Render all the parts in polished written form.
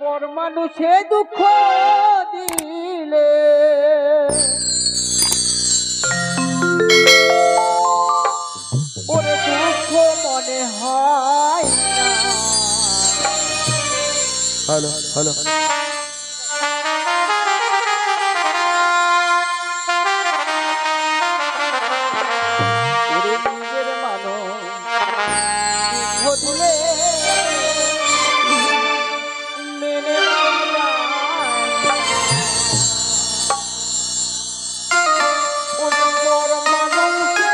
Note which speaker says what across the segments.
Speaker 1: পর মানুষে দুঃখ দিলে ওরে দুঃখ মনে হয় না।
Speaker 2: হ্যালো হ্যালো
Speaker 1: ওরে নিজের মানুষ দুঃখ দিলে মেনে নেওয়া ওরে পর মানুষে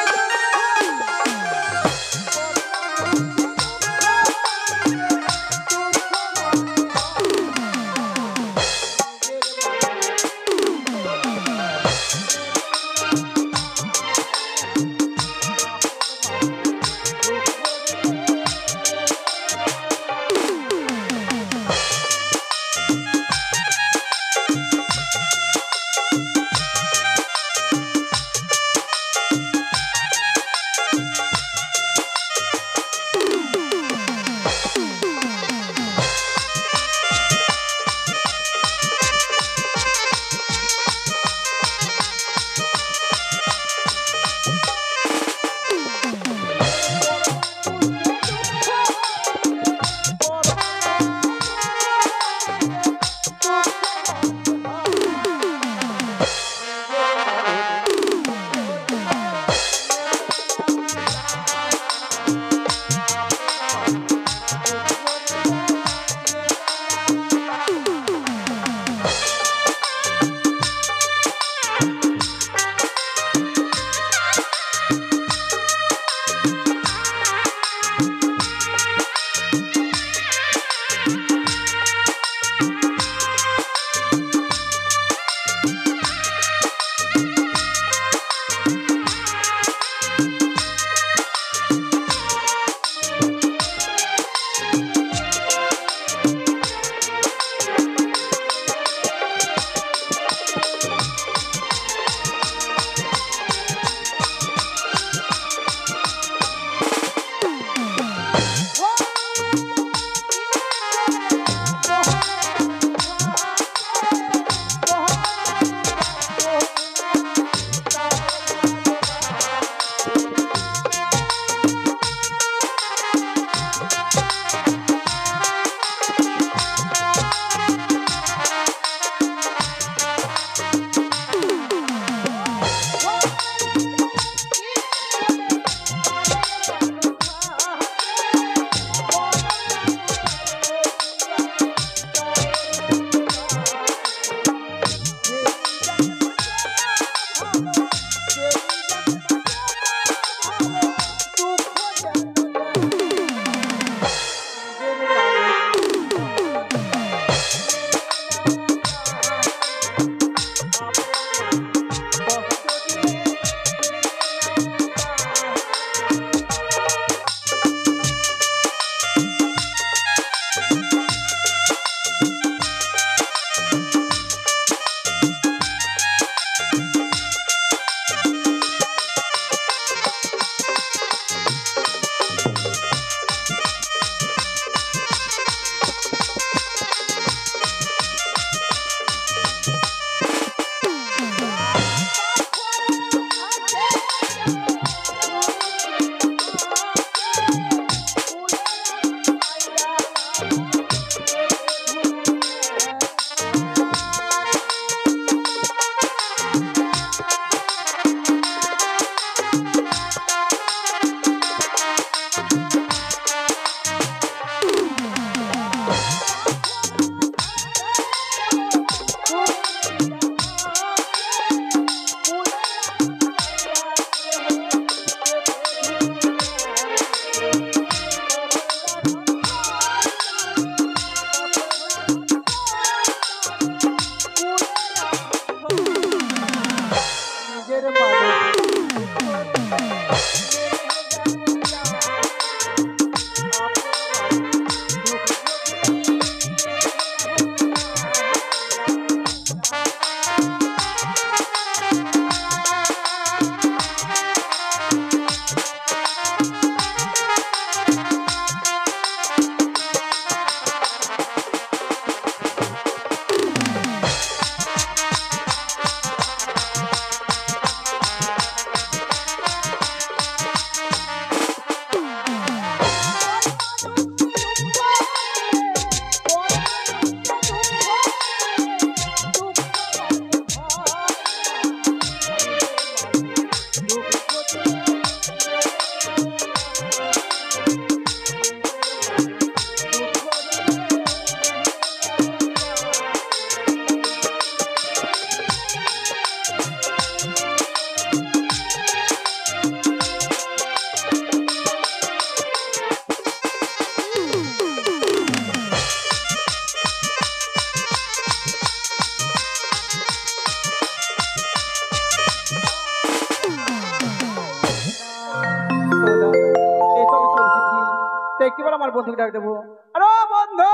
Speaker 1: বন্ধুকে ডাক দেবো। আরে বন্ধু,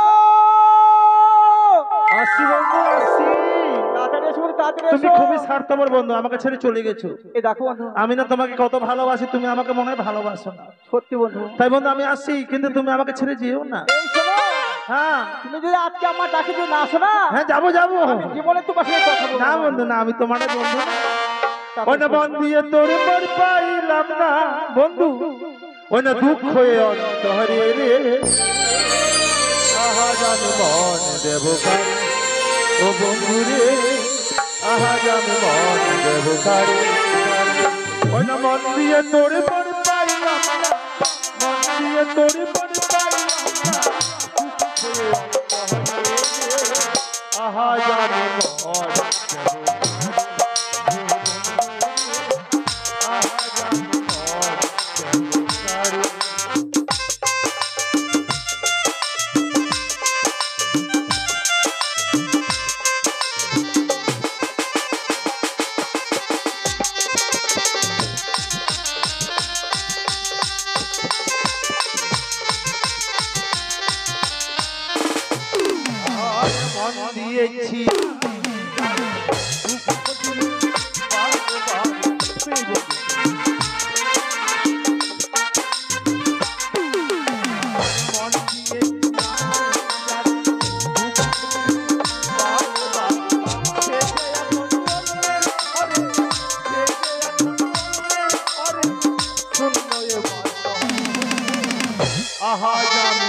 Speaker 2: আসি বন্ধু আসি।
Speaker 1: তাড়াতাড়ি এসো বন্ধু, তাড়াতাড়ি
Speaker 2: তুমি
Speaker 1: এসো।
Speaker 2: খুবই স্বার্থপর বন্ধু, আমাকে ছেড়ে চলে গেছো।
Speaker 1: এই দেখো বন্ধু,
Speaker 2: আমি না তোমাকে কত ভালোবাসি, তুমি আমাকে মনে হয় ভালোবাসো না।
Speaker 1: সত্যি বন্ধু।
Speaker 2: তাই বন্ধু আমি আসি, কিন্তু তুমি আমাকে ছেড়ে যেও না।
Speaker 1: এই শোনো,
Speaker 2: হ্যাঁ
Speaker 1: তুমি যদি আজকে আমার ডাকে যদি না আসো না,
Speaker 2: হ্যাঁ, যাবো যাবো।
Speaker 1: আমি জীবনে তোমার সাথে কথা বলবো
Speaker 2: না বন্ধু না, আমি তোমার বন্ধু না। ওই না বন দিয়ে তোর পর পাইলাম না বন্ধু, ওই না দুঃখ অন্তরে রে। আহা জান মন দেব কারে ও বন্ধু রে, আহা জান মন দেব কারে। ওই না মন দিয়ে তোর পর পাইলাম না, মন দিয়ে তোর পর পাইলাম না, দুঃখ অন্তরে রে। আহা জান মন দিয়েছি আহা জানি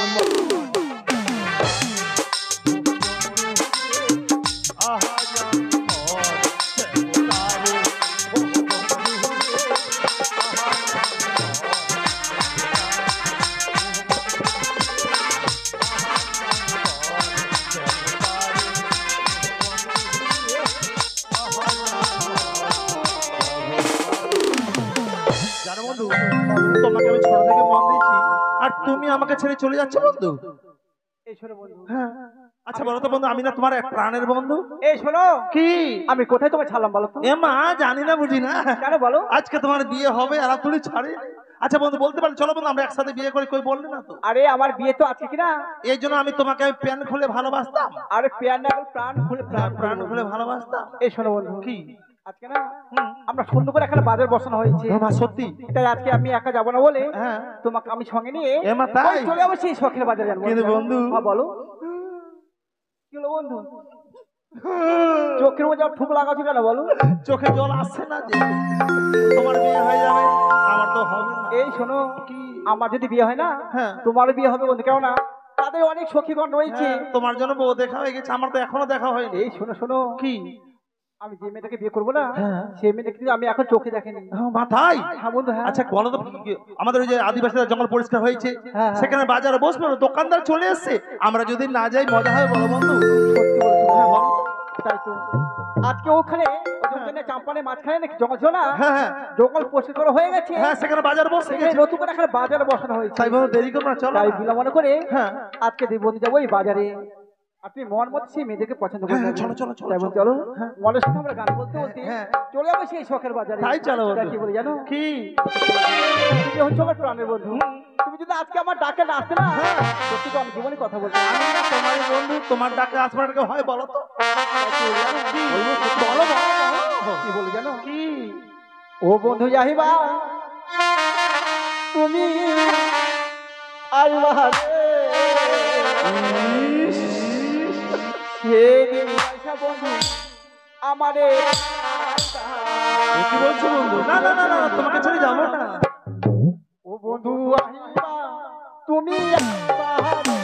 Speaker 2: জানো বন্ধু, তোমাকে আমি ছোট থেকে মন দিয়েছি, আর তুমি আমাকে ছেড়ে চলে যাচ্ছ বন্ধু।
Speaker 1: এই শোনো বন্ধু,
Speaker 2: হ্যাঁ আচ্ছা বলো তো বন্ধু, আমি না তোমার এক প্রাণের বন্ধু।
Speaker 1: এই শোনো,
Speaker 2: কি
Speaker 1: আমি কোথায় তোমায় ছাড়লাম বলো তো?
Speaker 2: এ মা, জানি না বুঝি না।
Speaker 1: কেন বলো?
Speaker 2: আজকে তোমার বিয়ে হবে আর তুমি ছাড়ে। আচ্ছা বন্ধু বলতে পারি, চলো বন্ধু আমরা একসাথে বিয়ে করি, কই বললে না তো।
Speaker 1: আরে আমার বিয়ে তো আছে কিনা,
Speaker 2: এই জন্য আমি তোমাকে প্যান খুলে ভালোবাসতাম।
Speaker 1: আরে প্যান না, প্রাণ খুলে
Speaker 2: প্রাণ খুলে ভালোবাসতাম।
Speaker 1: এই শোনো বন্ধু,
Speaker 2: কি
Speaker 1: আজকে না আমরা সুন্দর করে এখানে বাজার বসানো হয়েছে।
Speaker 2: মা সত্যি?
Speaker 1: তাই আজকে আমি একা যাবো না বলে
Speaker 2: হ্যাঁ
Speaker 1: তোমাকে আমি সঙ্গে নিয়ে
Speaker 2: এ মা তাই?
Speaker 1: ওই চলে যাবো সেই শখের বাজারে যাবো।
Speaker 2: কিন্তু বন্ধু
Speaker 1: হ্যাঁ বলো, কি হলো বন্ধু? চোখের মধ্যে ঠুক লাগাচ্ছি কেন বলো?
Speaker 2: চোখে জল আসছে না যে তোমার বিয়ে হয়ে যাবে, আমার তো হবে না।
Speaker 1: এই শোনো,
Speaker 2: কি
Speaker 1: আমার যদি বিয়ে হয় না,
Speaker 2: হ্যাঁ
Speaker 1: তোমারও বিয়ে হবে বন্ধু, কেন না? তাদের অনেক সখীগণ রয়েছে।
Speaker 2: তোমার জন্য বউ দেখা হয়ে গেছে, আমার তো এখনো দেখা হয়নি।
Speaker 1: এই শোনো শোনো,
Speaker 2: কি
Speaker 1: আমি যে মেয়েটাকে বিয়ে করবো না,
Speaker 2: হ্যাঁ।
Speaker 1: সেই মেয়েটাকে কিন্তু আমি এখন চোখে দেখিনি।
Speaker 2: মাথায়?
Speaker 1: হ্যাঁ বন্ধু, হ্যাঁ।
Speaker 2: আচ্ছা বলো তো, আমাদের ওই যে আদিবাসীরা জঙ্গল পরিষ্কার হয়েছে,
Speaker 1: হ্যাঁ।
Speaker 2: সেখানে বাজারে বসবে, দোকানদার চলে এসছে, আমরা যদি না যাই মজা হয় বলো বন্ধু?
Speaker 1: সত্যি বলছি,
Speaker 2: হ্যাঁ বলো।
Speaker 1: তাই তো আজকে ওখানে ওখানে চাম্পানের মাঝখানে নাকি জঙ্গল ছিল না,
Speaker 2: হ্যাঁ হ্যাঁ
Speaker 1: জঙ্গল পরিষ্কার করা হয়ে গেছে।
Speaker 2: হ্যাঁ, সেখানে বাজার বসে
Speaker 1: সেখানে
Speaker 2: গেছে।
Speaker 1: নতুন করে এখানে বাজার বসানো হয়েছে।
Speaker 2: তাই বলো, দেরি করো না, চলো
Speaker 1: তাই
Speaker 2: না।
Speaker 1: বিলম্ব করে
Speaker 2: হ্যাঁ
Speaker 1: আজকে দুই বন্ধু যাবো এই বাজারে। আপনি মন মতো সেই মেয়েদেরকে পছন্দ করেন।
Speaker 2: হ্যাঁ, চলো, চলো, চলো,
Speaker 1: তাই বলুন,
Speaker 2: চলো।
Speaker 1: চলো
Speaker 2: হ্যাঁ।
Speaker 1: মনের সাথে আমরা গান বলতে বলতে
Speaker 2: হ্যাঁ।
Speaker 1: চলে যাবো সেই শখের বাজারে।
Speaker 2: তাই চলো
Speaker 1: তা
Speaker 2: বন্ধু।
Speaker 1: কি বলি জানো?
Speaker 2: কি
Speaker 1: তুমি হচ্ছে আমার প্রাণের বন্ধু। তুমি যদি আজকে আমার ডাকে না আসতে না, সত্যি তো আমি জীবনে কথা বলতে
Speaker 2: আমি না তোমার বন্ধু, তোমার ডাকে আসবার ডাকে হয় বলো তো? কি? বলো বলো বলো।
Speaker 1: কি বলি জানো?
Speaker 2: কি?
Speaker 1: ও বন্ধু যাহিবা তুমি আইবা রে, সেই পয়সা বন্ধু আমারে।
Speaker 2: এ কি বলছো বন্ধু? না না না না, তোমাকে ছেড়ে যাবো না।
Speaker 1: ও বন্ধু আহিবা তুমি আইবা রে।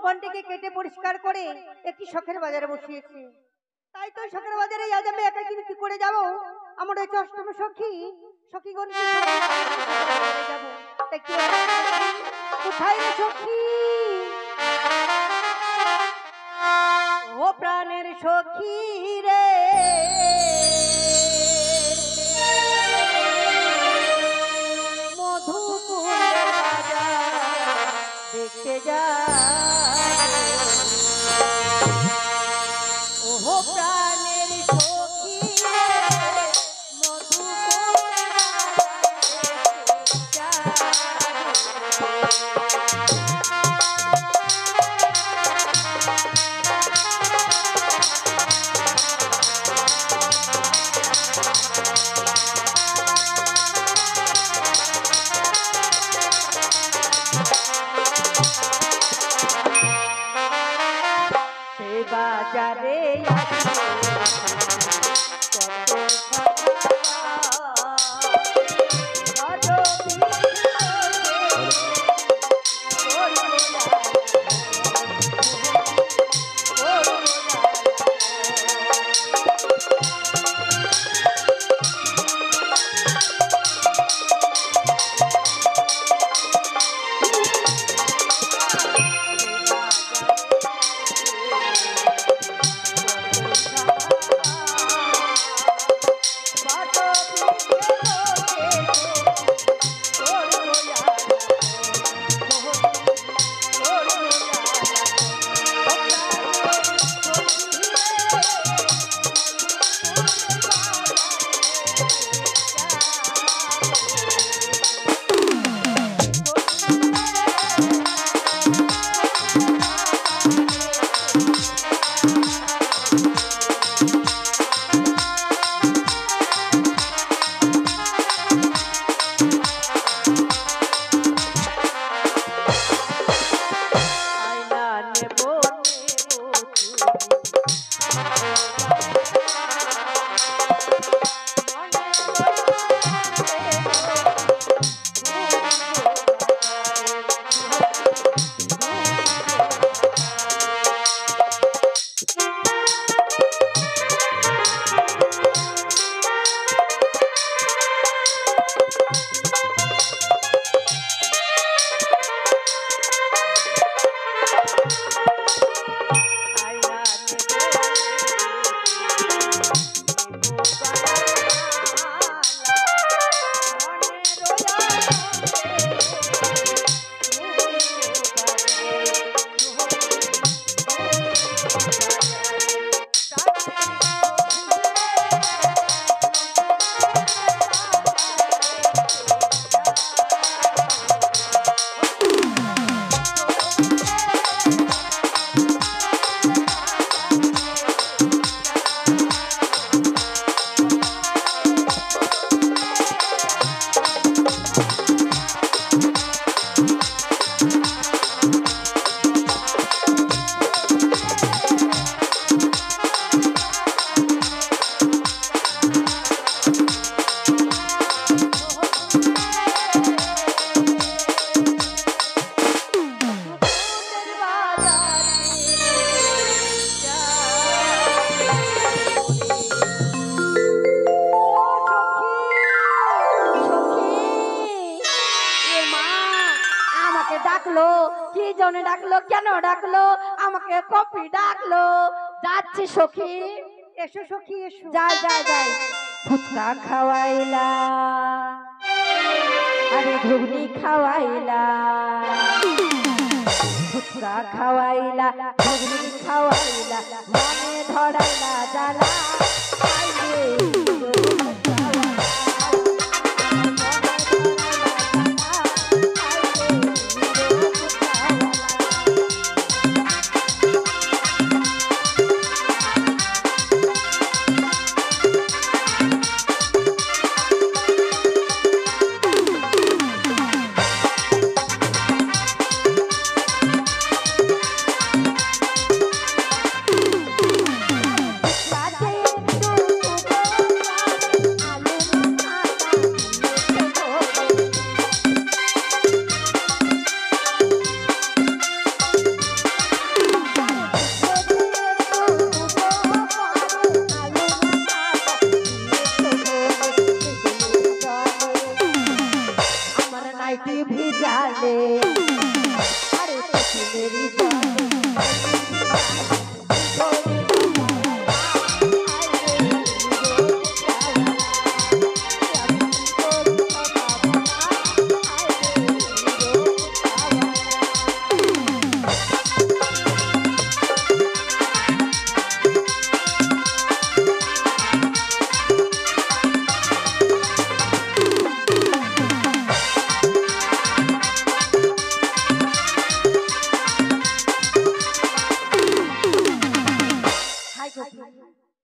Speaker 3: বনটিকে কেটে পরিষ্কার করে একটি শখের বাজারে বসিয়েছি। তাই তো শখের বাজারে আজ আমি একা কিন্তু কি করে যাব? আমার ওই অষ্টম সখীগণ যাব। কোথায় রে সখী? ও প্রাণের সখী রে, মধুকুলের বাজার দেখতে যা। ও প্রাণের সখী রে, মধুকুলের বাজার দেখতে যা। বাজারে ডাকলো কি জন্য ডাকলো কেন ডাকলো আমাকে কপি ডাকলো যাচ্ছি সখী এসো সখী এসো যাই যাই যাই ফুচকা খাওয়াইলা আরে ঘুগনি খাওয়াইলা ফুচকা খাওয়াইলা ঘুগনি খাওয়াইলা মনে ধরাইলা জ্বালা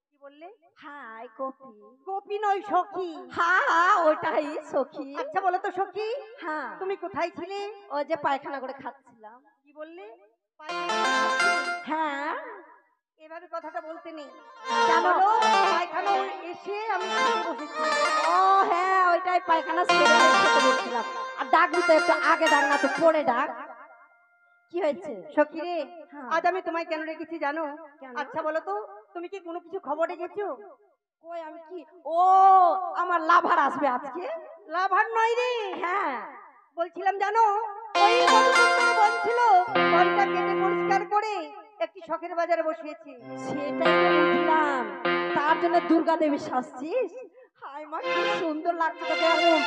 Speaker 3: কি বললে?
Speaker 4: High copy.
Speaker 3: গোপী নয় সখী।
Speaker 4: হ্যাঁ ওটাই সখী।
Speaker 3: আচ্ছা বলো তো সখী,
Speaker 4: হ্যাঁ
Speaker 3: তুমি কোথায় ছিলে?
Speaker 4: ওই যে পায়খানা করে খাচ্ছিলাম।
Speaker 3: কি বললে? পায়খানা করে খাচ্ছিলে?
Speaker 4: হ্যাঁ
Speaker 3: এভাবে কথাটা বলতে নেই।
Speaker 4: কেন?
Speaker 3: বলো, পায়খানা এসে আমি খেতে বসেছি।
Speaker 4: ও হ্যাঁ ওইটাই পায়খানা সেরে খেতে বসছিলাম। আর ডাকবি তো একটু আগে ডাক, না তো পরে ডাক। কি হয়েছে?
Speaker 3: সখী রে,
Speaker 4: হ্যাঁ।
Speaker 3: আজ আমি তোমায় কেন রেখেছি জানো?
Speaker 4: কেন?
Speaker 3: আচ্ছা বলো তো, তুমি কি কোনো কিছু খবর রেখেছো?
Speaker 4: কই আমি কি? ও আমার লাভার আসবে আজকে।
Speaker 3: লাভার নয় রে।
Speaker 4: হ্যাঁ
Speaker 3: বলছিলাম জানো, ওই মধুসূদন বন ছিল, বনটা কেটে পরিষ্কার করে একটি শখের বাজারে বসিয়েছি।
Speaker 4: সেটাই তো বুঝলাম, তার জন্য দুর্গা দেবী সাজছিস। হাই মা কি সুন্দর লাগছে তোকে, এখন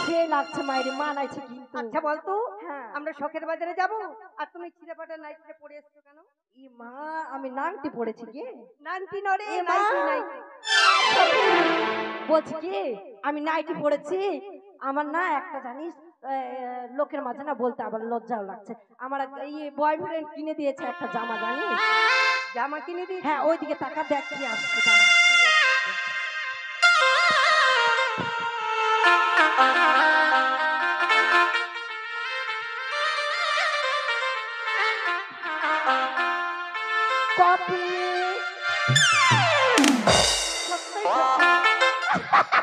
Speaker 4: সে লাগছে মায়ের মানাইছে কিন্তু।
Speaker 3: আচ্ছা বলতো,
Speaker 4: হ্যাঁ
Speaker 3: আমরা শখের বাজারে যাব আর তুমি চিড়েপাটা নাইটে পরে এসছো কেন?
Speaker 4: ই মা আমি নাংটি পড়েছি কি?
Speaker 3: নাইটি নরে,
Speaker 4: এ মা!
Speaker 3: Nightie nightie.
Speaker 4: বলছি কি আমি নাইটি পড়েছি। আমার না একটা জানিস লোকের মাঝে না বলতে আবার লজ্জাও লাগছে। আমার এই বয়ফ্রেন্ড কিনে দিয়েছে একটা জামা, জানিস?
Speaker 3: জামা কিনে দিয়েছি?
Speaker 4: হ্যাঁ ওইদিকে তাকা, দেখ কি আসছে দাঁড়া। কপি
Speaker 3: সত্যই সত্যি।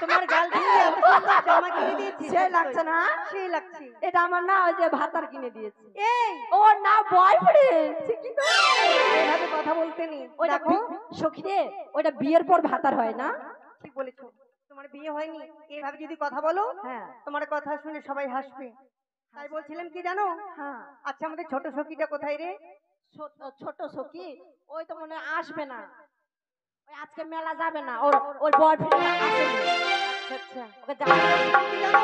Speaker 3: তোমার গার্লফ্রেন্ড এত সুন্দর জামা কিনে দিয়েছি।
Speaker 4: সে লাগছে না?
Speaker 3: সেই লাগছে।
Speaker 4: এটা আমার না ওই যে ভাতার কিনে দিয়েছে।
Speaker 3: এই
Speaker 4: ও না বয়ফ্রেন্ড, ঠিকই তো।
Speaker 3: এভাবে কথা বলতে নেই।
Speaker 4: ওইটা
Speaker 3: দেখো,
Speaker 4: সখী রে, ওইটা বিয়ের পর ভাতার হয় না?
Speaker 3: ঠিক বলেছো। তোমার বিয়ে হয়নি, এভাবে যদি কথা বলো
Speaker 4: হ্যাঁ
Speaker 3: তোমার কথা শুনে সবাই হাসবে। তাই বলছিলাম কি জানো,
Speaker 4: হ্যাঁ
Speaker 3: আচ্ছা আমাদের ছোট সখীটা কোথায় রে?
Speaker 4: ছোট সখী ওই তো মনে হয় আসবে না, ওই আজকে মেলা যাবে না, ওর ওর বয়ফ্রেন্ড আসেনি।
Speaker 3: আচ্ছা
Speaker 4: ওকে যাবে
Speaker 3: কি জানো,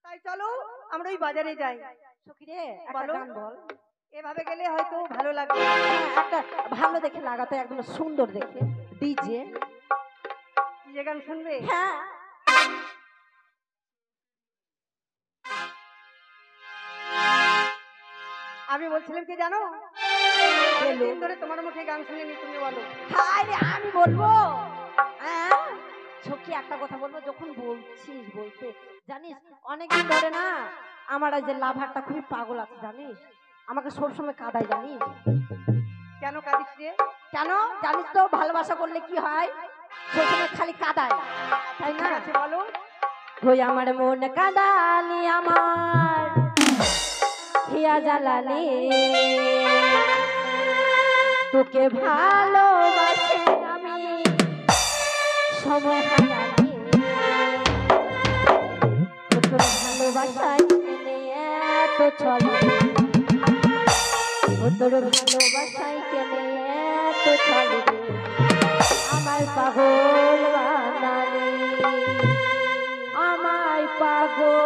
Speaker 3: তাই চলো আমরা ওই বাজারে যাই।
Speaker 4: সখী রে একটা
Speaker 3: বলো।
Speaker 4: গান বল।
Speaker 3: এভাবে গেলে হয়তো ভালো লাগবে।
Speaker 4: হ্যাঁ, একটা ভালো দেখে লাগাতে, একদম সুন্দর দেখে ডিজে।
Speaker 3: কি যে গান শুনবে?
Speaker 4: হ্যাঁ
Speaker 3: আমি বলছিলাম কি জানো, অনেকদিন ধরে তোমার মুখে গান শুনিনি, তুমি বলো।
Speaker 4: হাই রে আমি বলবো। হ্যাঁ সখী একটা কথা বলবো, যখন বলছিস বলতে, জানিস অনেকদিন ধরে না আমার এই যে লাভারটা খুবই পাগল আছে, জানিস আমাকে সবসময় কাঁদায়, জানিস
Speaker 3: কেন কাঁদিস রে?
Speaker 4: কেন জানিস তো? ভালোবাসা করলে কি হয়, সবসময় খালি কাঁদায়, তাই
Speaker 3: ঠিক
Speaker 4: না?
Speaker 3: আছে বলো।
Speaker 4: ওই আমার মন কাঁদালি, আমার হিয়া জ্বালালি, তোকে ভালোবাসে আমি সময় হারালি, তোর ভালোবাসায় কেনে এত চলে, তোর ভালোবাসায় কেনে এত চলে, আমার পাগল বানালি, আমায় পাগল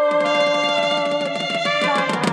Speaker 4: বানালি।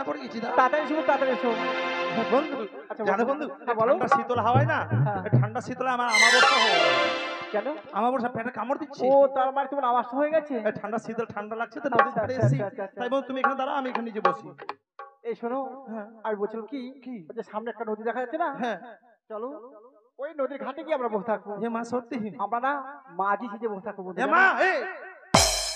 Speaker 2: পড়ে গেছি দা।
Speaker 1: তাড়াতাড়ি শুনো, তাড়াতাড়ি এসো।
Speaker 2: হ্যাঁ, বন্ধু
Speaker 1: আচ্ছা,
Speaker 2: জানো বন্ধু
Speaker 1: হ্যাঁ, বলো।
Speaker 2: ঠান্ডা শীতল হাওয়ায় না
Speaker 1: হ্যাঁ।
Speaker 2: ঠান্ডা শীতলে আমার আমাবস্যা হয়ে গেছে।
Speaker 1: কেন?
Speaker 2: আমাবস্যা পেটে কামড় দিচ্ছে।
Speaker 1: ও তার মানে তোমার আওয়াজ হয়ে গেছে।
Speaker 2: এই ঠান্ডা শীতল ঠান্ডা লাগছে তো নদীর ধারে এসেছি। তাই বন্ধু তুমি এখানে দাঁড়াও, আমি এখানে নিচে বসি।
Speaker 1: এই শোনো,
Speaker 2: হ্যাঁ।
Speaker 1: আমি বলছিলাম কি
Speaker 2: কি?
Speaker 1: ওই যে সামনে একটা নদী দেখা যাচ্ছে না,
Speaker 2: হ্যাঁ।
Speaker 1: চলো ওই নদীর ঘাটে গিয়ে আমরা বসে থাকবো।
Speaker 2: এ মা সত্যি?
Speaker 1: আমরা না মাঝি সেজে বসে থাকবো বন্ধু,
Speaker 2: এ
Speaker 1: জানো?
Speaker 2: মা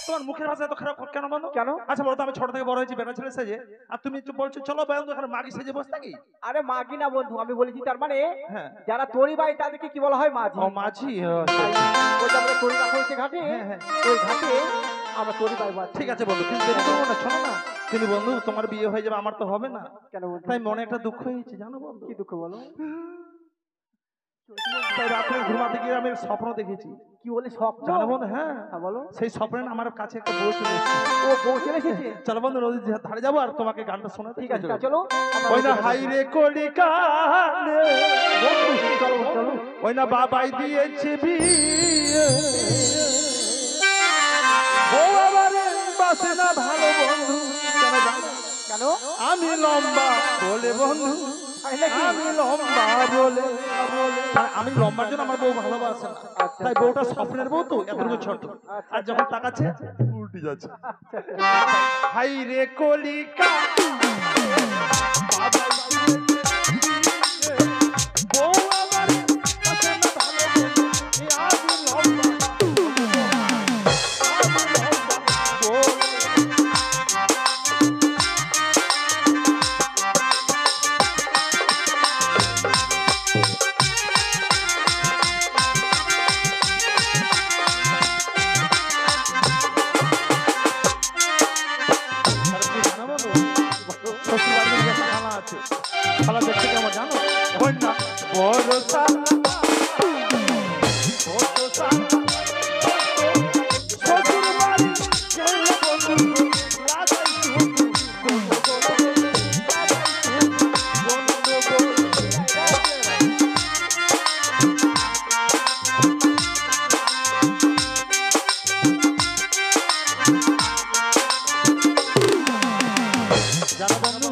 Speaker 2: তোমার মুখের ভাষা এত খারাপ কেন বন্ধু?
Speaker 1: কেন?
Speaker 2: আচ্ছা বলো তো, আমি ছোট থেকে বড় হয়েছি বেটা ছেলে সেজে, আর তুমি তো বলছো চলো বন্ধু এখানে মাগি সেজে বসে থাকি।
Speaker 1: আরে মাগি না বন্ধু, আমি বলেছি তার মানে
Speaker 2: হ্যাঁ।
Speaker 1: যারা তরি বাই তাদেরকে কি বলা হয়? মাঝি।
Speaker 2: ও মাঝি।
Speaker 1: ওই যে আমরা তরি রাখা হয়েছে ঘাটে,
Speaker 2: হ্যাঁ, হ্যাঁ।
Speaker 1: ওই ঘাটে আমরা তরি বাই বাজ।
Speaker 2: ঠিক আছে বন্ধু, কিন্তু দেরি করবো না, শোনো না। কিন্তু বন্ধু তোমার বিয়ে হয়ে যাবে, আমার তো হবে না।
Speaker 1: কেন বন্ধু?
Speaker 2: তাই মনে একটা দুঃখ হয়েছে জানো বন্ধু।
Speaker 1: কি দুঃখ বলো?
Speaker 2: তাই রাত্রে ঘুমাতে গিয়ে আমি স্বপ্ন দেখেছি।
Speaker 1: কি বলে স্বপ্ন?
Speaker 2: জানো বন্ধু? হ্যাঁ,
Speaker 1: হ্যাঁ, বলো।
Speaker 2: সেই স্বপ্নে না আমার কাছে একটা বউ চলে এসেছে।
Speaker 1: ও বউ চলে এসেছে?
Speaker 2: চলো বন্ধু নদীর ধারে যাবো আর তোমাকে গানটা শোনাতে।
Speaker 1: ঠিক আছে, তা চলো। আমরা
Speaker 2: ওই না
Speaker 1: নদীতে
Speaker 2: হাই রে কলিকালে,
Speaker 1: বসবো। চলো চলো।
Speaker 2: ওই না বাবাই দিয়েছে বিয়ে, বউ আমারে বাসে না ভালো বন্ধু। কেন জানো?
Speaker 1: কেন?
Speaker 2: আমি লম্বা বলে বন্ধু,
Speaker 1: তাই নাকি?
Speaker 2: আমি লম্বা বলে আমি লম্বার জন্য আমার বউ ভালোবাসে না।
Speaker 1: আচ্ছা।
Speaker 2: তাই বউটা স্বপ্নের বউ তো এতটুকু ছোট, আর যখন তাকাচ্ছে উল্টে যাচ্ছে। হাই রে কলিকা বাবাই দিয়েছে বিয়ে, বউ আমার বাসে না ভালো বন্ধু, আমি লম্বা বলে। খালা দেখতে কেমন জানো? ওই না বড় সালা, ছোট সালা, শ্বশুর বাড়ি গেলে বন্ধু লাগাই শুধু গন্ডগোল, লাগাই শুধু গন্ডগোল। জানো বন্ধু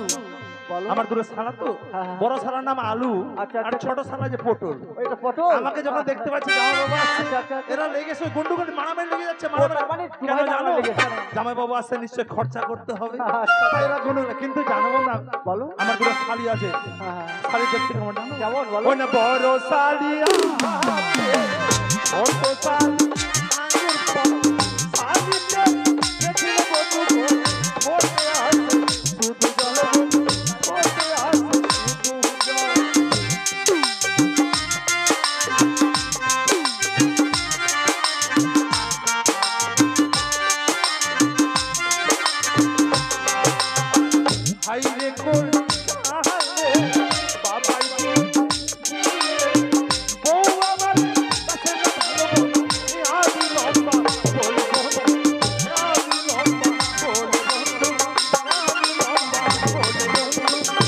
Speaker 1: বলো।
Speaker 2: আমার দুটো শালা তো,
Speaker 1: হ্যাঁ।
Speaker 2: বড় শালার নাম আলু,
Speaker 1: আচ্ছা,
Speaker 2: আর
Speaker 1: আচ্ছা।
Speaker 2: ছোট শালা যে পটল।
Speaker 1: ওইটা ফটো
Speaker 2: আমাকে যখন দেখতে পাচ্ছি জামাই বাবা আসছে,
Speaker 1: আচ্ছা, আচ্ছা।
Speaker 2: এরা লেগেছে গুন্ডুগুন্ডি মারামারি লেগে যাচ্ছে।
Speaker 1: তার মানে
Speaker 2: কেন
Speaker 1: দুভাই
Speaker 2: জানো?
Speaker 1: মারামারি লেগেছে।
Speaker 2: জামাই বাবা আসছে নিশ্চয় খরচা করতে হবে।
Speaker 1: আচ্ছা।
Speaker 2: তাই এরা গুন্ডুগুন্ডি। কিন্তু জানো না
Speaker 1: বলো।
Speaker 2: আমার দুটো শালি আছে,
Speaker 1: হ্যাঁ।
Speaker 2: শালি দেখতে কেমন জানো?
Speaker 1: কেমন বলো?
Speaker 2: ওই না বড় শালি আছে, ছোট শালি আঙ্গুর ফল, শালিতে দেখিলে বন্ধু গো, বসে আছে শুধু জল বন্ধু, বসে আছে শুধু জল। হাই রে কলিকালে বাবাই দিয়েছে বিয়ে, বউ আমার বাসে না ভালো বন্ধু, আমি লম্বা বলে বন্ধু, আমি লম্বা বলে বন্ধু, আমি লম্বা বলে বন্ধু,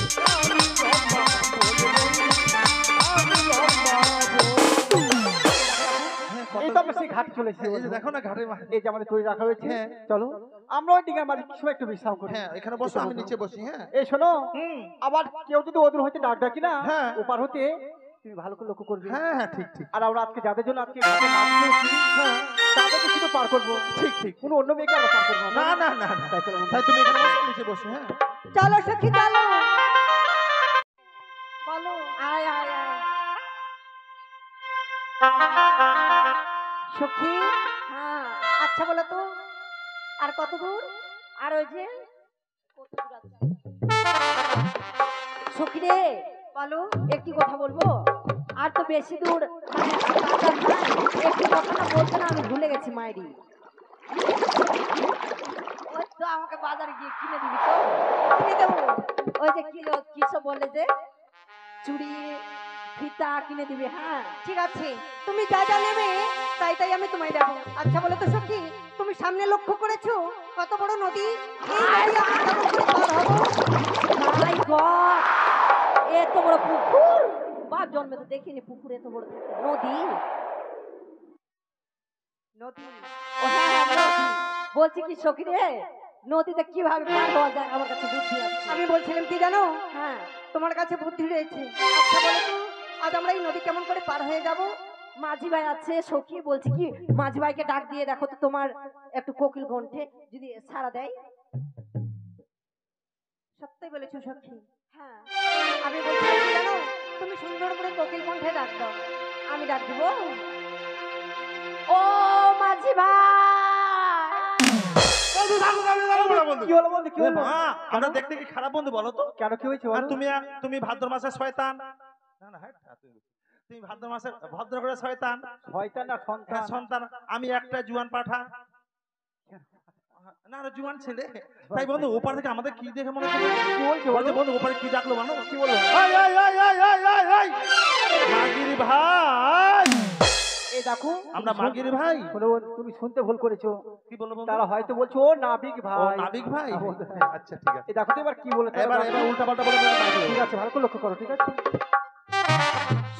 Speaker 2: আমি লম্বা বলে বন্ধু, আমি লম্বা
Speaker 1: এই তো আমরা সেই ঘাট চলেছি।
Speaker 2: এই যে দেখো না ঘাটের মাঝে।
Speaker 1: এই যে আমাদের তৈরি রাখা হয়েছে।
Speaker 2: হ্যাঁ।
Speaker 1: চলো আমরা ওই ডিঙার মাঝে কিছু একটু বিশ্রাম করি।
Speaker 2: হ্যাঁ এখানে বসো, আমি নিচে বসি। হ্যাঁ
Speaker 1: এই শোনো,
Speaker 2: হুম।
Speaker 1: আবার কেউ যদি ওদের হইতে ডাক ডাকি না,
Speaker 2: হ্যাঁ।
Speaker 1: ওপার হতে তুমি ভালো করে লক্ষ্য করবে।
Speaker 2: হ্যাঁ হ্যাঁ ঠিক ঠিক
Speaker 1: আর আমরা আজকে যাদের জন্য আজকে ঘাটে নাম দিয়েছি, তাদেরকে শুধু পার করবো।
Speaker 2: ঠিক ঠিক।
Speaker 1: কোনো অন্য মেয়েকে আমরা পার করবো
Speaker 2: না না না না।
Speaker 1: তাই চলো।
Speaker 2: তাই তুমি এখানে বসো, নিচে বসো। হ্যাঁ
Speaker 3: চলো সখী চলো। বলো।
Speaker 4: আয় আয় আয়
Speaker 3: সখী,
Speaker 4: হ্যাঁ,
Speaker 3: আচ্ছা বলো তো আর কত দূর?
Speaker 4: আর ওই যে কত দূর আছে? সখী রে,
Speaker 3: বলো।
Speaker 4: একটি কথা বলবো? আর তো বেশি দূর মানে বাজার না। একটি কথা না বলতে না আমি ভুলে গেছি মায়েরি। ওই তো আমাকে বাজারে গিয়ে কিনে দিবি তো?
Speaker 3: কিনে দেবো।
Speaker 4: ওই যে কিসব বলে যে চুড়ি ফিতা কিনে দিবি। হ্যাঁ
Speaker 3: ঠিক আছে, তুমি যা যা নেবে তাই তাই আমি তোমায় দেবো। আচ্ছা বলো তো সখী, তুমি সামনে লক্ষ্য করেছো কত বড় নদী? এই নদী আমরা কেমন করে পার হবো?
Speaker 4: মাই গড, এত বড় পুকুর! বাপ জন্মে তো দেখিনি পুকুর এত বড় থাকে। নদী?
Speaker 3: নদী।
Speaker 4: ও হ্যাঁ হ্যাঁ, নদী। বলছি কি সখী রে, নদীতে কিভাবে পার হওয়া যায় আমার কাছে বুদ্ধি আছে।
Speaker 3: আমি বলছিলাম কি জানো,
Speaker 4: হ্যাঁ,
Speaker 3: তোমার কাছে বুদ্ধি রয়েছে। আচ্ছা বলো তো, আজ আমরা এই নদী কেমন করে পার হয়ে যাব?
Speaker 4: মাঝি ভাই আছে, সখী বলছি কি মাঝি ভাইকে ডাক দিয়ে দেখো তো তোমার একটু কোকিল কণ্ঠে যদি সাড়া দেয়।
Speaker 3: সত্যই বলেছো সখী।
Speaker 4: হ্যাঁ,
Speaker 3: আমি বলছিলাম কি জানো, তুমি সুন্দর করে কোকিল কণ্ঠে ডাক দাও।
Speaker 4: আমি ডাক দিব। ও মাঝি ভাই,
Speaker 1: কি হলো বন্ধু, কি হলো?
Speaker 2: আমরা দেখতে কি খারাপ বন্ধু বলো তো?
Speaker 1: কেন, কি হয়েছে
Speaker 2: আর
Speaker 1: বলো?
Speaker 2: তুমি ভাদ্র মাসের শয়তান। না না হ্যাঁ, তুমি ভাদ্র মাসের ভদ্র করে শয়তান।
Speaker 1: শয়তান না
Speaker 2: হ্যাঁ,
Speaker 1: সন্তান?
Speaker 2: সন্তান। আমি একটা জুয়ান পাঠা। না না জুয়ান ছেলে। তাই বন্ধু ওপার থেকে আমাদের কি দেখে মনে হচ্ছে?
Speaker 1: কি বলছো
Speaker 2: বলছে
Speaker 1: বলো?
Speaker 2: বন্ধু ওপারে কি ডাকলো জানো?
Speaker 1: কি বললো?
Speaker 2: এই, এই, এই, এই, এই, এই, এই! মাগির ভাই,
Speaker 1: এই দেখো,
Speaker 2: আমরা মাগির ভাই।
Speaker 1: শোনো বন্ধু, তুমি শুনতে ভুল করেছো।
Speaker 2: কি বলবো বন্ধু?
Speaker 1: তারা হয়তো বলছো ও নাবিক
Speaker 2: ও
Speaker 1: ভাই।
Speaker 2: নাবিক ভাই।
Speaker 1: হ্যাঁ, বন্ধু।
Speaker 2: আচ্ছা ঠিক আছে।
Speaker 1: এই দেখো তো এবার কি বলে,
Speaker 2: এবার এবার উল্টা পাল্টা বলে
Speaker 1: ঠিক আছে, ভালো করে লক্ষ্য করো, ঠিক আছে?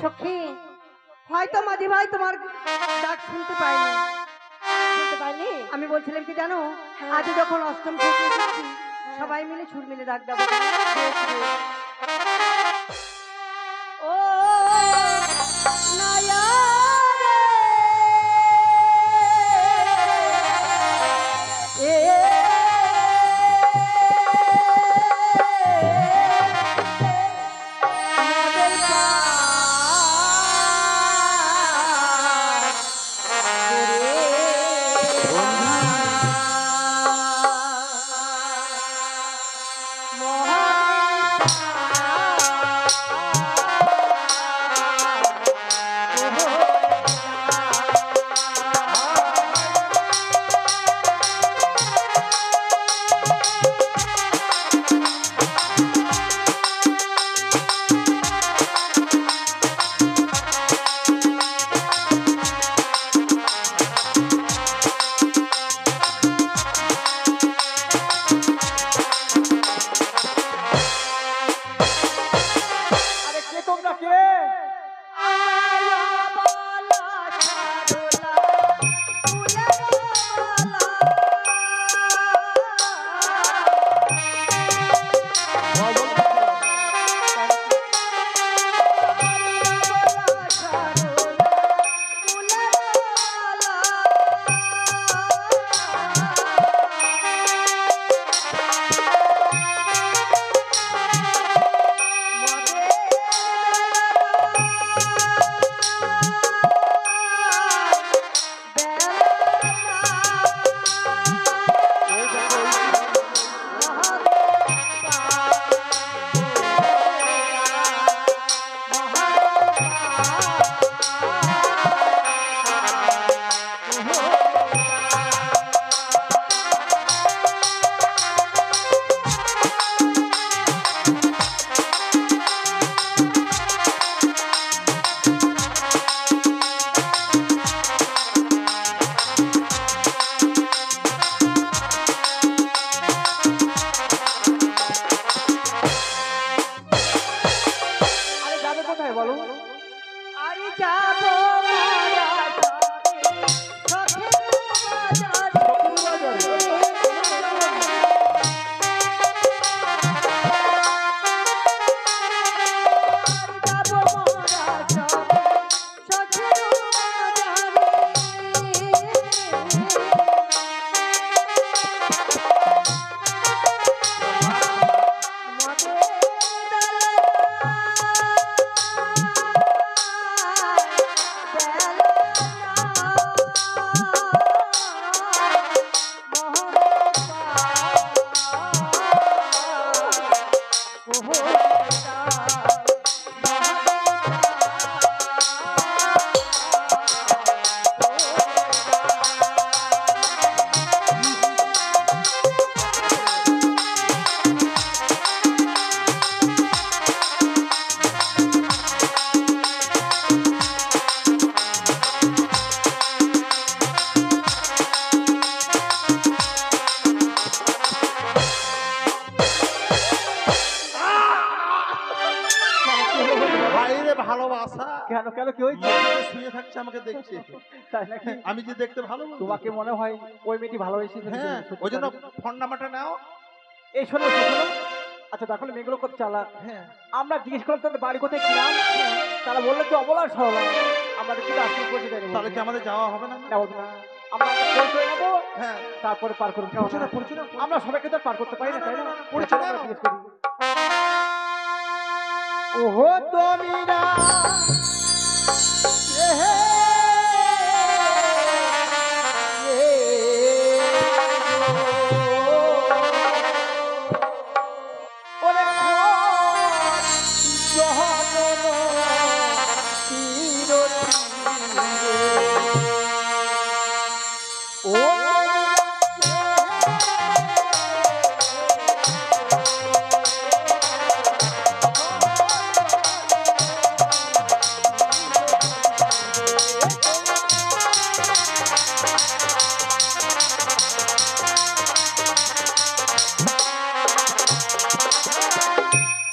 Speaker 3: সখী, হয়তো মাঝি ভাই তোমার ডাক শুনতে পাইনি।
Speaker 4: শুনতে পাইনি?
Speaker 3: আমি বলছিলাম কি জানো, আজ যখন অষ্টম থেকে এসেছি, সবাই মিলে সুর মিলে ডাক দেবো।
Speaker 4: ও নয়া রে, মোদের
Speaker 1: আরে কে তোমরা, কে? আরে যাবে কোথায় বলো?
Speaker 3: আরে যাবো
Speaker 2: ভালোবাসা।
Speaker 1: কেন কেন কি হয়েছে?
Speaker 2: মেয়েটা শুয়ে থাকছে আমাকে দেখছে,
Speaker 1: তাই নাকি?
Speaker 2: আমি যে দেখতে ভালো বন্ধু।
Speaker 1: তোমাকে মনে হয় ওই মেয়েটি ভালোবেসে ফেলেছে।
Speaker 2: হ্যাঁ,
Speaker 1: সত্যি
Speaker 2: ওই জন্য
Speaker 1: তাই?
Speaker 2: ফোন নাম্বারটা নাও।
Speaker 1: এই শোনো শোনো, আচ্ছা দেখো মেয়েগুলো কত চালাক।
Speaker 2: হ্যাঁ,
Speaker 1: আমরা জিজ্ঞেস করলাম তোদের বাড়ি কোথায় ছিলাম, তারা বললো যে অবলা সরলা। আমরা কিন্তু আসলে পৌঁছে দেবো।
Speaker 2: তাহলে কি আমাদের যাওয়া হবে না?
Speaker 1: না বলবো না, আমরা পৌঁছে নেবো,
Speaker 2: হ্যাঁ,
Speaker 1: তারপরে পার করবো।
Speaker 2: পরিচয় না, পরিচয় না।
Speaker 1: আমরা সবাইকে তো আর পার করতে পারি না, তাই না?
Speaker 2: পরিচয় নাও।
Speaker 1: আমরা জিজ্ঞেস করি। ওহো তোমিরা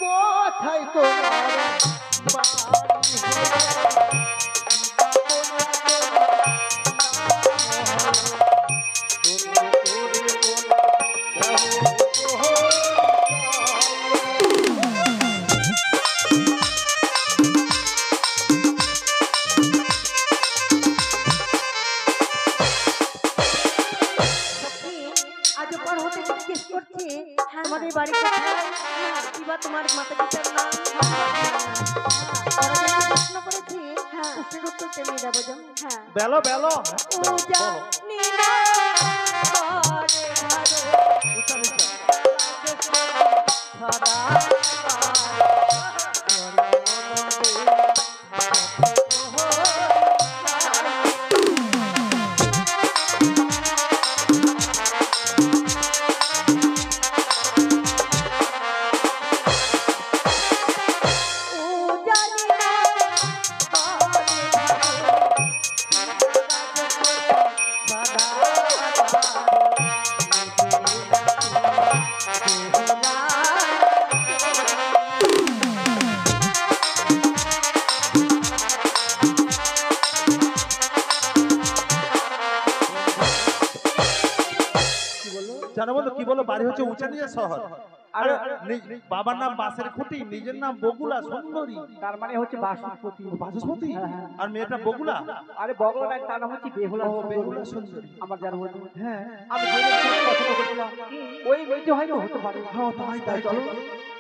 Speaker 1: কোথায় তোমার
Speaker 3: আজ পর হতে জিজ্ঞেস করছে তোমাদের বাড়ি কোথায়, কিবা তোমার মাতা পিতার নাম। ওরা যে প্রশ্ন করেছে প্রশ্নের উত্তর তেমনি দেবো যেন। হ্যাঁ,
Speaker 2: বেলো বেলো।
Speaker 3: পূজা নীলা ঘরে ঘরে
Speaker 2: জানো বলো কি বলো, বাড়ি হচ্ছে উচানিয়া শহর। আর বাবার নাম বাসের খুঁটি, নিজের নাম বগুলা সুন্দরী।
Speaker 1: তার মানে হচ্ছে বাসুপতি।
Speaker 2: বাচস্পতি।
Speaker 1: হ্যাঁ, হ্যাঁ।
Speaker 2: আর মেয়েটা বগুলা।
Speaker 1: আরে বগলা নাই, তার নাম হচ্ছে বেহুলা।
Speaker 2: ও, বেহুলা সুন্দরী।
Speaker 1: আমার জানা বন্ধু।
Speaker 2: হ্যাঁ,
Speaker 1: আমি যে মেয়ের সাথে কথা বলছিলাম, ওই মেয়েটি হয়তো হতে পারে।
Speaker 2: হ্যাঁ, তাই
Speaker 1: চলো,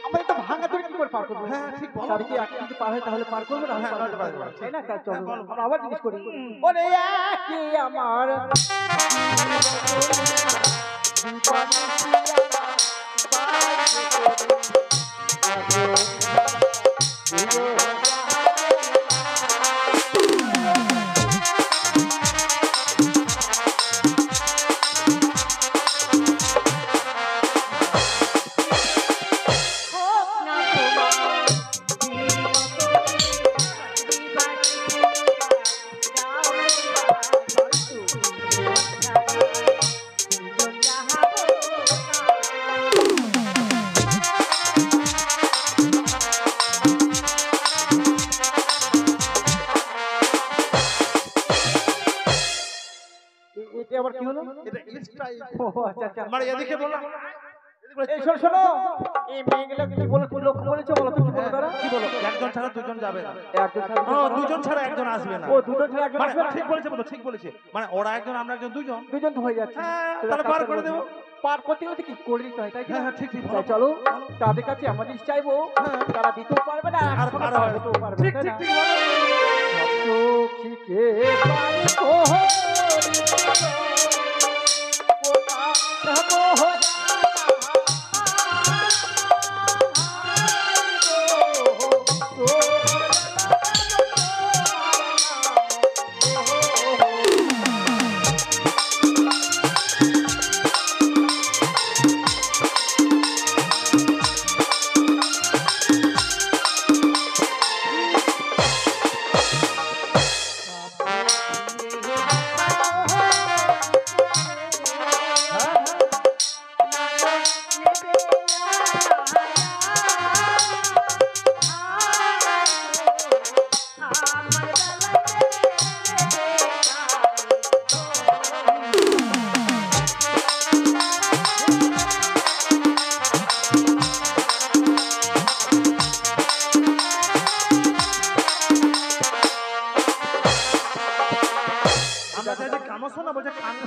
Speaker 1: আমরা তো ভাঙা চলে কি করে পার করবো?
Speaker 2: হ্যাঁ, ঠিক বলো।
Speaker 1: তার কি একটা যদি পার হয় তাহলে পার করবো না?
Speaker 2: হ্যাঁ,
Speaker 1: পার করতে
Speaker 2: পারবো,
Speaker 1: পারবো,
Speaker 2: পারবো।
Speaker 1: তাই না? তাই চলো,
Speaker 2: হ্যাঁ, বলো।
Speaker 1: আমরা আবার জিজ্ঞেস করি। ওরে কি আমার এটা আবার কি হলো?
Speaker 2: এটা স্টাইল।
Speaker 1: ও আচ্ছা আচ্ছা।
Speaker 2: মানে এদিকে বলো।
Speaker 1: এই শোনো শোনো, এই মেয়েগুলো কি বলে, তুমি লক্ষ্য করেছো? বলো তো কি বলো তারা? কি বলো?
Speaker 2: একজন ছাড়া দুজন যাবে না।
Speaker 1: একজন ছাড়া
Speaker 2: ও, দুজন ছাড়া একজন আসবে না।
Speaker 1: ও দুজন ছাড়া একজন
Speaker 2: মানে
Speaker 1: আসবে না?
Speaker 2: ঠিক বলেছে বলো, ঠিক বলেছে। মানে ওরা একজন, আমরা একজন, দুজন।
Speaker 1: দুজন তো হয়ে যাচ্ছে।
Speaker 2: হ্যাঁ,
Speaker 1: তো
Speaker 2: তাহলে
Speaker 1: এক কাজ
Speaker 2: পার করে
Speaker 1: করবো।
Speaker 2: দেবো।
Speaker 1: পার করতে গেলে তো কি করে দিতে হয়, তাই কি না?
Speaker 2: হ্যাঁ, হ্যাঁ, ঠিক ঠিক
Speaker 1: তাই
Speaker 2: বলো।
Speaker 1: চলো, তাদের কাছে আমরা জিনিস চাইবো,
Speaker 2: হ্যাঁ।
Speaker 1: তারা দিতেও পারবে না,
Speaker 2: আর
Speaker 1: এখনো
Speaker 2: পার
Speaker 1: তারা
Speaker 2: হবে।
Speaker 1: হতেও পারবে
Speaker 2: ঠিক
Speaker 1: না, তাই
Speaker 2: ঠিক
Speaker 1: না?
Speaker 2: ঠিক বলো।
Speaker 1: সখীকে পার করি, কোথা মোহনা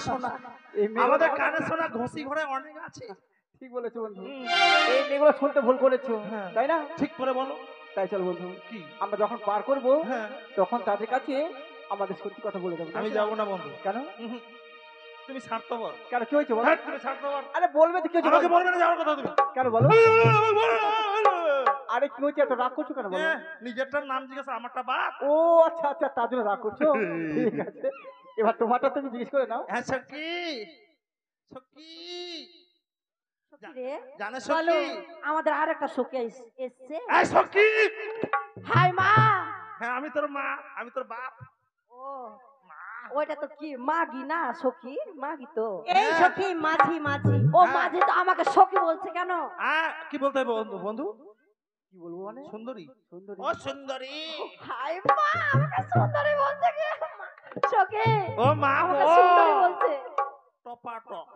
Speaker 2: শোনা
Speaker 1: এই মেয়েগুলো-
Speaker 2: আমাদের কানে শোনা ঘষি ঘরে অনেক আছে।
Speaker 1: ঠিক বলেছো বন্ধু,
Speaker 2: হুম,
Speaker 1: এই মেয়েগুলো শুনতে ভুল করেছো,
Speaker 2: হ্যাঁ।
Speaker 1: তাই না?
Speaker 2: ঠিক করে বলো
Speaker 1: তাই চল বন্ধু,
Speaker 2: কি?
Speaker 1: আমরা যখন পার করবো
Speaker 2: হ্যাঁ,
Speaker 1: তখন তাদের কাছে আমাদের সত্যি কথা বলে দেবো।
Speaker 2: আমি যাবো না বন্ধু।
Speaker 1: কেন?
Speaker 2: হুম, তুমি স্বার্থপর।
Speaker 1: কেন কি হয়েছে বলো?
Speaker 2: হ্যাঁ, তুমি স্বার্থপর।
Speaker 1: আরে বলবে তো কি হয়েছে
Speaker 2: আমাকে
Speaker 1: বলো?
Speaker 2: বলবে না যাওয়ার কথা তুমি।
Speaker 1: কেন বলো? আরে কি হয়েছে, এত রাগ করছো কেন বলো?
Speaker 2: হ্যাঁ, নিজেরটার নাম জিজ্ঞাসা, আমারটা বাদ।
Speaker 1: ও আচ্ছা আচ্ছা, তার জন্য রাগ করছো। ঠিক আছে, এবার তোমারটা তুমি জিজ্ঞেস করে নাও।
Speaker 2: হ্যাঁ সখী, সখী
Speaker 4: সখী রে,
Speaker 2: জানে
Speaker 4: বলো,
Speaker 2: সখী?
Speaker 4: আমাদের আর একটা সখী এসছে।
Speaker 2: এই সখী,
Speaker 4: হাই মা।
Speaker 2: হ্যাঁ আমি তোর মা, আমি তোর বাপ।
Speaker 4: ও ওইটা তো কি মাগি না সখী, মাগি তো।
Speaker 3: এই সখী মাঝি মাঝি।
Speaker 4: ও মাঝি তো আমাকে সখী বলছে কেন?
Speaker 2: কি বলতে হবে বন্ধু? বন্ধু
Speaker 1: কি বলবো মানে?
Speaker 2: সুন্দরী,
Speaker 1: সুন্দরী।
Speaker 2: ও সুন্দরী,
Speaker 4: হাই মা, আমাকে সুন্দরী বলছে কি? সখী,
Speaker 2: ও মা,
Speaker 4: আমাকে
Speaker 2: ও
Speaker 4: সুন্দরী বলছে।
Speaker 2: টপা টপ।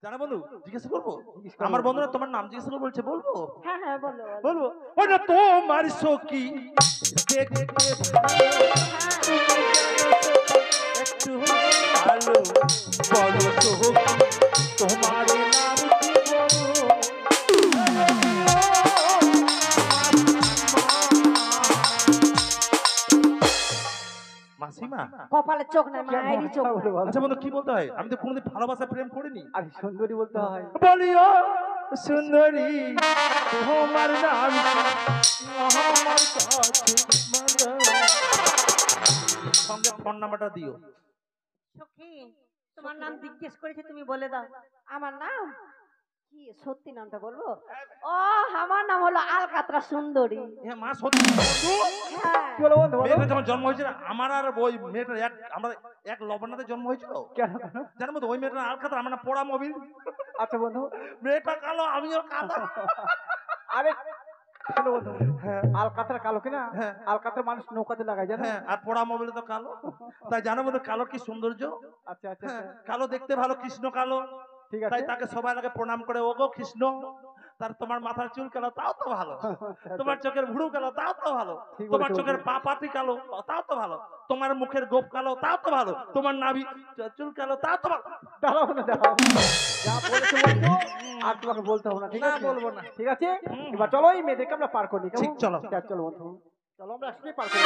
Speaker 2: জানা বন্ধু, জিজ্ঞেস করবো?
Speaker 1: জিজ্ঞেস করো।
Speaker 2: আমার বন্ধুরা তোমার নাম জিজ্ঞেস করে বলছে, বলবো?
Speaker 4: হ্যাঁ হ্যাঁ বলো বলো।
Speaker 2: বলবো? ওই না তোমার সখী দেখতে একটু ভালো, বলো সখী তোমার নাম কি বলো? মাসিমা,
Speaker 4: কপালে চোখ নাই, মায়েরই চোখ নাই।
Speaker 1: বলো, বলো।
Speaker 2: আচ্ছা বন্ধু কি বলতে হয়? আমি তো কোনোদিন ভালোবাসা প্রেম করিনি।
Speaker 1: আরে সুন্দরী বলতে হয়।
Speaker 2: বলিও সুন্দরী তোমার নাম আমার কাছে মাগো। সঙ্গে ফোন নাম্বারটা দিও।
Speaker 3: সখী তোমার নাম জিজ্ঞেস করেছে, তুমি বলে দাও।
Speaker 4: আমার নাম কি, সত্যি নামটা বলবো? ও আমার নাম হলো আলকাতরা সুন্দরী।
Speaker 2: হ্যাঁ মা সত্যি বন্ধু?
Speaker 4: হ্যাঁ।
Speaker 1: কি বলো বন্ধু, বলো।
Speaker 2: মেয়েটা যখন জন্ম হয়েছিল আমার আর ওই মেয়েটার আমরা এক লবণাতে জন্ম হয়েছিল।
Speaker 1: কেন কেন?
Speaker 2: জানো তো ওই মেয়েটা আলকাতরা, আমার না পোড়া মোবিল।
Speaker 1: আচ্ছা বন্ধু,
Speaker 2: মেয়েটা কালো, আমিও কালো।
Speaker 1: আরে শোনো বন্ধু,
Speaker 2: হ্যাঁ
Speaker 1: আলকাতরা কালো কিনা?
Speaker 2: হ্যাঁ।
Speaker 1: আলকাতরা মানুষ নৌকাতে লাগায়, জানো?
Speaker 2: হ্যাঁ, আর পোড়া মোবিল তো কালো। তাই জানো বন্ধু কালো কি সৌন্দর্য?
Speaker 1: আচ্ছা আচ্ছা
Speaker 2: হ্যাঁ,
Speaker 1: আচ্ছা,
Speaker 2: কালো দেখতে ভালো, কৃষ্ণ কালো।
Speaker 1: ঠিক
Speaker 2: তাই
Speaker 1: আছে।
Speaker 2: তাকে সবাই আগে প্রণাম করে, ওগো কৃষ্ণ। তার তোমার মাথার চুল কালো, তাও তো ভালো। তোমার চোখের ভুরু কালো, তাও তো ভালো।
Speaker 1: ঠিক
Speaker 2: তোমার
Speaker 1: বলেছো
Speaker 2: চোখের
Speaker 1: বন্ধু।
Speaker 2: পা পাতি কালো, তাও তো ভালো। তোমার মুখের গোপ কালো, তাও তো ভালো। তোমার নাভি চুল কালো, তাও তো ভালো।
Speaker 1: দাঁড়াও না, দাঁড়াও। যা বলেছো বলছো, আর তোমাকে বলতে হবে না, ঠিক
Speaker 2: না,
Speaker 1: আছে?
Speaker 2: বলবো না।
Speaker 1: ঠিক আছে, এবার চলো এই মেয়েদেরকে আমরা পার করি, কেমন?
Speaker 2: ঠিক, চলো।
Speaker 1: ঠিক, চলো বন্ধু, চলো আমরা একসাথে পার করি।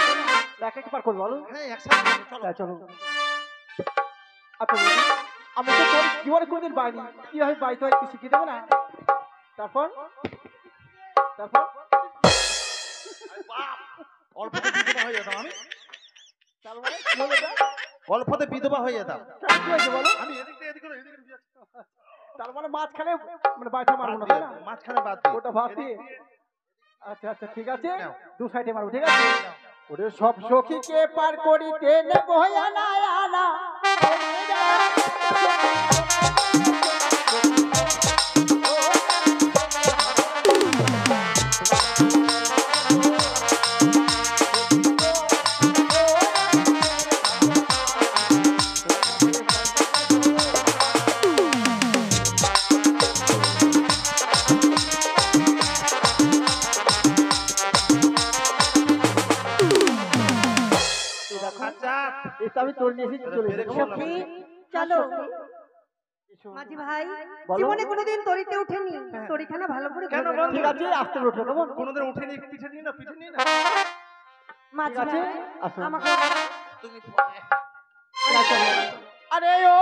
Speaker 1: একা কি পার করবো বলো?
Speaker 2: হ্যাঁ একসাথে চলো।
Speaker 1: তাই চলো। আচ্ছা বন্ধু, আমি তো তোর জীবনে কোনোদিন বাইনি, কিভাবে বাইতে হয় একটু শিখিয়ে দেবো না? তারপর তারপর
Speaker 2: বাপ, অল্পতে বিধবা হয়ে যেতাম আমি।
Speaker 1: তার মানে কি হলো এটা?
Speaker 2: অল্পতে বিধবা হয়ে যেতাম
Speaker 1: কি হয়েছে বলো?
Speaker 2: আমি। এদিক দিয়ে এদিক করে, এদিক করে দিয়ে আসছি।
Speaker 1: তার মানে মাঝখানে মানে বাইটা মারবো না,
Speaker 2: বাদ
Speaker 1: তাই
Speaker 2: দিয়ে,
Speaker 1: না?
Speaker 2: মাঝখানে বাদ দিয়ে।
Speaker 1: ওটা বাদ
Speaker 2: এদিক
Speaker 1: দিয়ে?
Speaker 2: দিয়ে।
Speaker 1: আচ্ছা আচ্ছা, ঠিক আছে,
Speaker 2: নাও।
Speaker 1: দু সাইডে মারবো, ঠিক আছে? ওরে সব সখীকে পার করিতে নেবো আনা আনা,
Speaker 2: আচ্ছা
Speaker 1: এটা আমি তোর নিয়ে এসেছি, চলে এসেছি।
Speaker 3: সখী চলো। মাঝি ভাই,
Speaker 1: বলো।
Speaker 3: জীবনে কোনোদিন তরিতে উঠেনি, তরিখানা ভালো করে
Speaker 2: কেন
Speaker 3: ঘুরে
Speaker 2: বন্ধু?
Speaker 1: ঠিক আছে, আসতে উঠো, কেমন?
Speaker 2: কোনোদিন উঠে নিয়ে পিঠে নিয়ে না, পিঠে নিয়ে না।
Speaker 4: মাঝি
Speaker 1: ঠিক আছে,
Speaker 4: ভাই,
Speaker 1: আসো।
Speaker 4: আমাকে
Speaker 2: তুমি
Speaker 1: আরে ও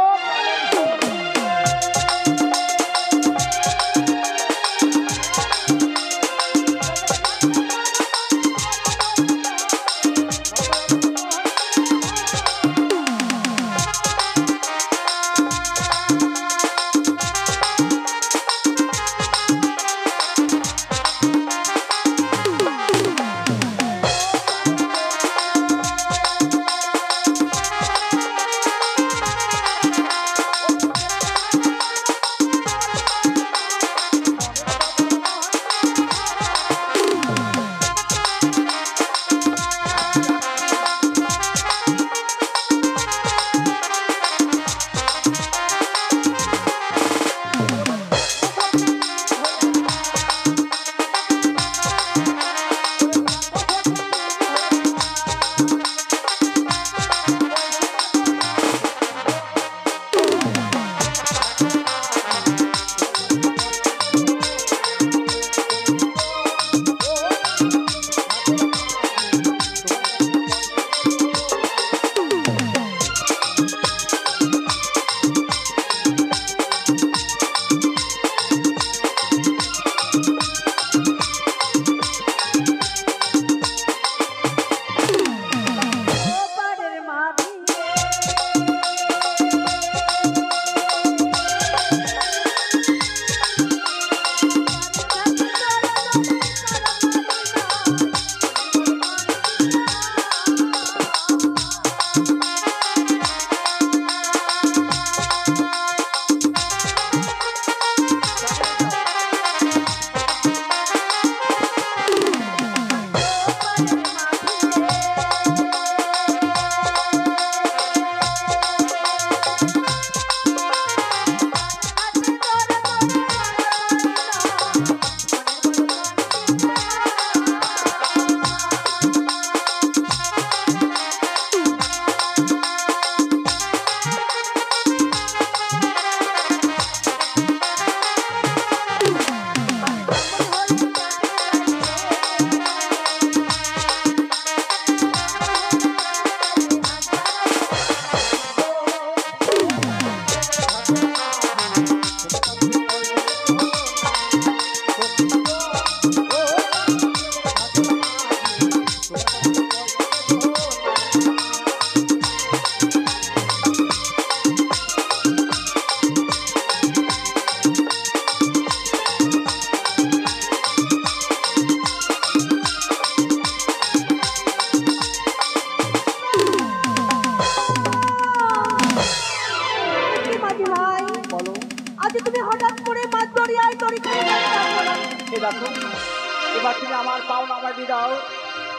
Speaker 1: আমার পাওনা আমায় দিয়ে দাও,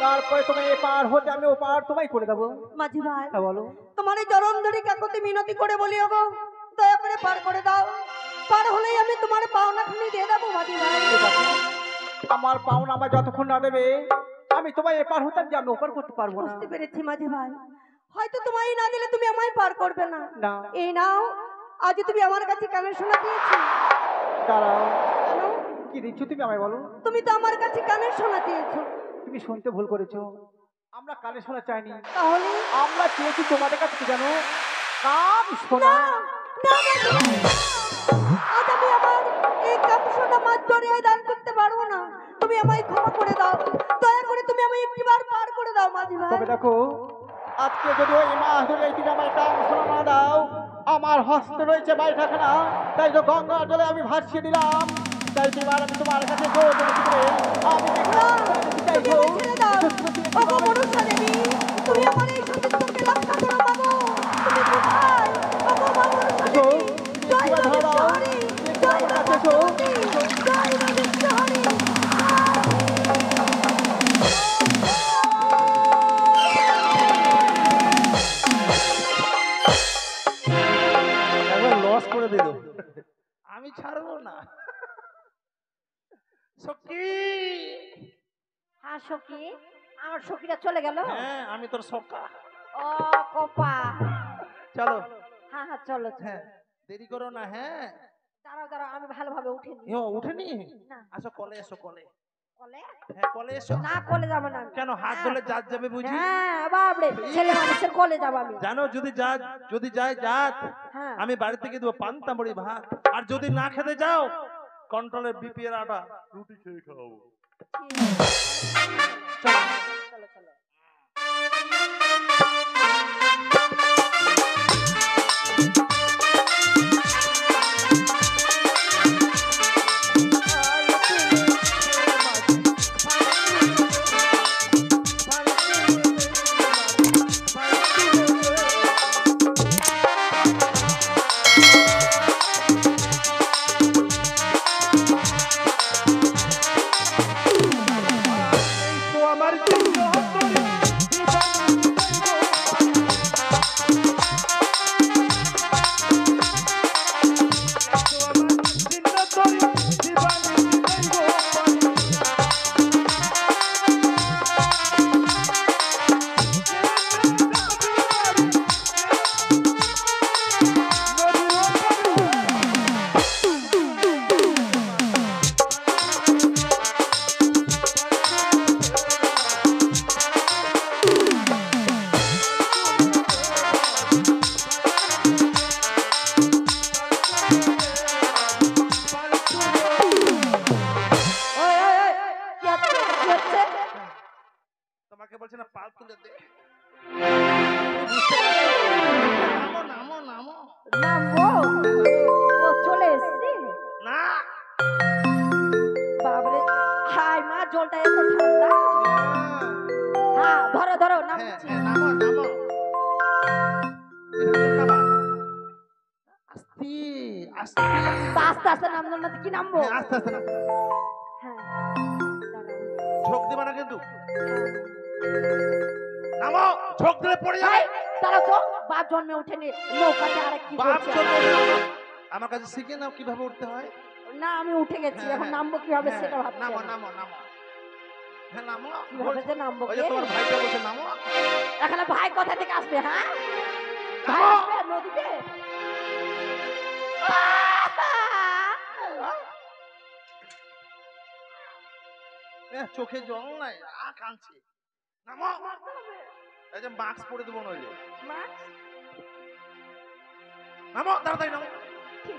Speaker 1: তারপরে তুমি এপার হতে আমি ওপার তোমায় করে দেবো।
Speaker 3: মাঝি ভাই,
Speaker 1: হ্যাঁ বলো।
Speaker 3: তোমার এই চরণ ধরে কাকুতি মিনতি করে বলি ওগো, দয়া করে পার করে দাও। পার হলেই আমি তোমার পাওনা খানি দিয়ে দেবো মাঝি ভাই।
Speaker 1: ঠিক আছে। আমার পাওনা আমায় যতক্ষণ না দেবে আমি তোমায় এপার হতে আমি ওপার করতে পারবো না।
Speaker 3: বুঝতে পেরেছি মাঝি ভাই, হয়তো তোমায় না দিলে তুমি আমায় পার করবে না।
Speaker 1: না।
Speaker 3: এই নাও, আজ তুমি আমার কাছে কানের শোনা দিয়েছো।
Speaker 1: দাঁড়াও,
Speaker 3: কেন?
Speaker 1: কি দিচ্ছ তুমি আমায় বলো।
Speaker 3: তুমি তো আমার কাছে কানের শোনা দিয়েছো।
Speaker 1: তুমি শুনতে ভুল করেছো, আমরা কানে শোনা চাইনি,
Speaker 3: তাহলে
Speaker 1: আমরা চেয়েছি তোমাদের কাছে কি জানো, কান শোনা।
Speaker 3: না মাঝি ভাই, না। আজ আমি আমার এই কান শোনা মাছ জড়িয়ে দান করতে পারবো না। তুমি আমায় ক্ষমা করে দাও, দয়া করে তুমি আমায় একটিবার পার করে দাও মাঝি ভাই।
Speaker 1: তবে দেখো, আজকে যদি ওই মাস ধরে এই দিন আমায় কান শোনা না দাও, আমার হস্তে রয়েছে বাইঠাখানা, তাই তো গঙ্গা জলে আমি ভাসিয়ে দিলাম। তাই এবার আমি তোমার কাছে জোর করে আমি যে কান শোনা দিতে চাইবো,
Speaker 3: ছেড়ে দাও। ওগো মনুষ্য দেবী, তুমি আমার এই সতীত্বকে রক্ষা করো মাগো। তুমি কোথায়? ওগো মা মনুষ্য দেবী, জয় নগেশ্বরী, জয় নগেশ্বরী, জয় নগেশ্বরী।
Speaker 2: একবার লস করে দিল। আমি ছাড়বো না। সখী,
Speaker 4: হ্যাঁ সখী, আমার সখীরা চলে গেল।
Speaker 2: হ্যাঁ আমি তোর সখা।
Speaker 4: ও কোপা,
Speaker 2: চলো।
Speaker 4: হ্যাঁ হ্যাঁ চলো চলো।
Speaker 2: হ্যাঁ দেরি করো না। হ্যাঁ
Speaker 4: দাঁড়াও দাঁড়াও, আমি ভালোভাবে উঠিনি।
Speaker 2: উঠেনি।
Speaker 4: না।
Speaker 2: আসো কলে এসো, কলে।
Speaker 4: কলে?
Speaker 2: হ্যাঁ কলে এসো।
Speaker 4: না কলে যাবো না আমি।
Speaker 2: কেন হাত ধরে জাত যাবে বুঝি?
Speaker 4: হ্যাঁ বাবরে, ছেলে মানুষের কলে যাবো আমি।
Speaker 2: জানো যদি যায় জাত,
Speaker 4: হ্যাঁ
Speaker 2: আমি বাড়ি থেকে দেবো পান্তা মুড়ি ভাত। আর যদি না খেতে যাও, কন্ট্রোলের বিপি এর আটা রুটি খেয়ে খাওয়াবো।
Speaker 4: চলো চলো চলো।
Speaker 2: তো আমার চিন্তা হতরি তোমাকে বলছে না পাল তুলে দে। নামো নামো নামো।
Speaker 4: নামবো? ও চলে এসছি।
Speaker 2: না
Speaker 4: বাবরে, হাই মা, জলটা এত ঠান্ডা। হ্যাঁ ধরো ধরো,
Speaker 2: হ্যাঁ
Speaker 4: নামছি।
Speaker 2: হ্যাঁ নামো নামো। এরকম নামা। আস্তে আস্তে।
Speaker 4: আস্তে আস্তে নামবো না তো কি নামবো?
Speaker 2: হ্যাঁ, আস্তে আস্তে নামো।
Speaker 4: হ্যাঁ
Speaker 2: ঝোঁক দিবা না কিন্তু। নামো, ঝোঁক দিলে পড়ে যাবে।
Speaker 4: দাঁড়াও তো, বাপ জন্মে উঠেনি, নৌকাতে আর কি
Speaker 2: বাপ
Speaker 4: করছে?
Speaker 2: জন্ম দিয়েছে। আমার কাছে শিখে নাও কিভাবে উঠতে হয়।
Speaker 4: না আমি উঠে গেছি,
Speaker 2: হ্যাঁ,
Speaker 4: এখন
Speaker 2: হ্যাঁ।
Speaker 4: নামবো কিভাবে
Speaker 2: হ্যাঁ,
Speaker 4: সেটা ভাবছি
Speaker 2: নামো
Speaker 4: আমি।
Speaker 2: নামো নামো। হ্যাঁ নামো।
Speaker 4: কিভাবে যে নামবো
Speaker 2: ওই যে
Speaker 4: কে?
Speaker 2: তোমার ভাইটা বলছে নামো।
Speaker 4: এখানে ভাই কোথা থেকে আসবে? হ্যাঁ ভাই
Speaker 2: নামো।
Speaker 4: আসবে নদীতে?
Speaker 2: চোখে জল নাই, কাঁদছে। নামো। এই যে মাস্ক পরে দেবো নইলে।
Speaker 4: মাছ?
Speaker 2: নামো তাড়াতাড়ি নামো।
Speaker 4: ঠিক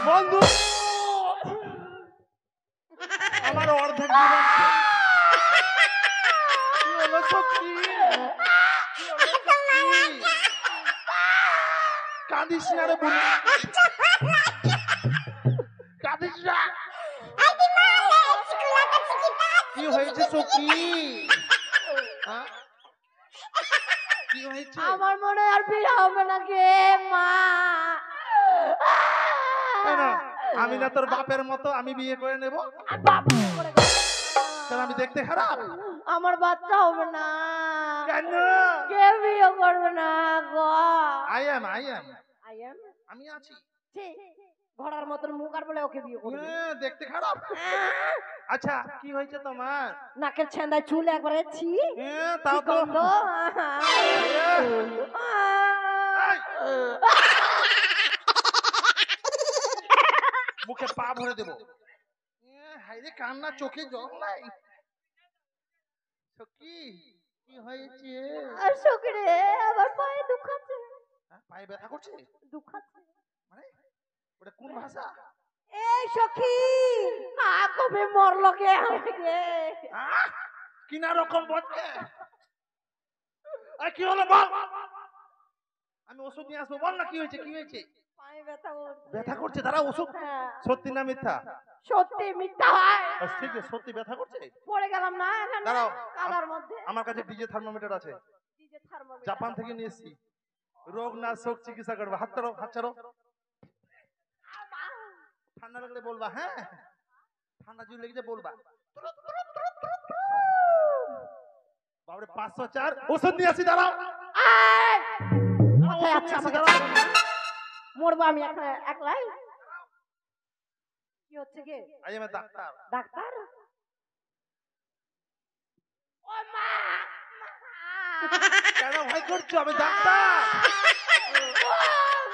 Speaker 2: বন্ধু আমার অর্ধেক জীবন কি হলো সত্যি? কি হলো সত্যি? কাঁদিস না রে বোন, কাঁদিস না। কি হয়েছে সখী? হ্যাঁ? কি হয়েছে?
Speaker 4: আমার মনে হয় আর বিয়ে হবে না গে মা।
Speaker 2: কেন? আমি না তোর বাপের মতো আমি বিয়ে করে নেব?
Speaker 4: আর বাপ বিয়ে করে গেল।
Speaker 2: কেন আমি দেখতে খারাপ?
Speaker 4: আমার বাচ্চা হবে না।
Speaker 2: কেন?
Speaker 4: কে বিয়ে করবে না গো?
Speaker 2: I am
Speaker 4: I am?
Speaker 2: আমি আছি।
Speaker 4: ছি, ঘোড়ার মতন মুখ আর বলে ওকে বিয়ে করবে।
Speaker 2: দেখতে খারাপ। আচ্ছা কি হয়েছে তোমার?
Speaker 4: নাকের ছেঁদায় চুল একবারে ছি।
Speaker 2: তাও
Speaker 4: কি
Speaker 2: তো
Speaker 4: গন্ধ।
Speaker 2: মুখে পা ভরে দেবো। হাইরে কান্না চোখে জল নাই। সখী কি হয়েছে?
Speaker 4: আর শুকরে আমার পায়ে দুখাচ্ছে।
Speaker 2: পায়ে ব্যথা করছে?
Speaker 4: দুখাচ্ছে।
Speaker 2: মানে ওটা কোন ভাষা?
Speaker 4: এই সখী কবে মরলো কে আমাকে?
Speaker 2: কিনা রকম বলছে? কি হলো বল? আমি ওষুধ নিয়ে আসবো। বল না কি হয়েছে? কি হয়েছে?
Speaker 4: পায়ে ব্যথা করছে।
Speaker 2: ব্যথা করছে? তারা ওষুধ।
Speaker 4: হ্যাঁ।
Speaker 2: সত্যি না মিথ্যা?
Speaker 4: সত্যি মিথ্যা হয়?
Speaker 2: ঠিক আছে, সত্যি ব্যথা করছে।
Speaker 4: পড়ে গেলাম না এখানে
Speaker 2: দাঁড়াও,
Speaker 4: কাদার মধ্যে।
Speaker 2: আমার কাছে ডিজে থার্মোমিটার আছে,
Speaker 4: ডিজে থার্মোমিটার।
Speaker 2: জাপান থেকে নিয়ে এসেছি। রোগ না শোক চিকিৎসা করবে। হাত ছাড়ো, হাত ছাড়ো। ঠান্ডা লাগলে বলবা। হ্যাঁ, ঠান্ডা যদি লেগে যায় বলবা। বাবরে 504 ওষুধ নিয়ে আসি। দাঁড়াও,
Speaker 4: কোথায় আছে আমাকে? মরবো আমি একলাই। কি হচ্ছে কে?
Speaker 2: I am doctor.
Speaker 4: ডাক্তার? ও মা!
Speaker 2: কেন ভয় করছো? আমি ডাক্তার।
Speaker 4: ও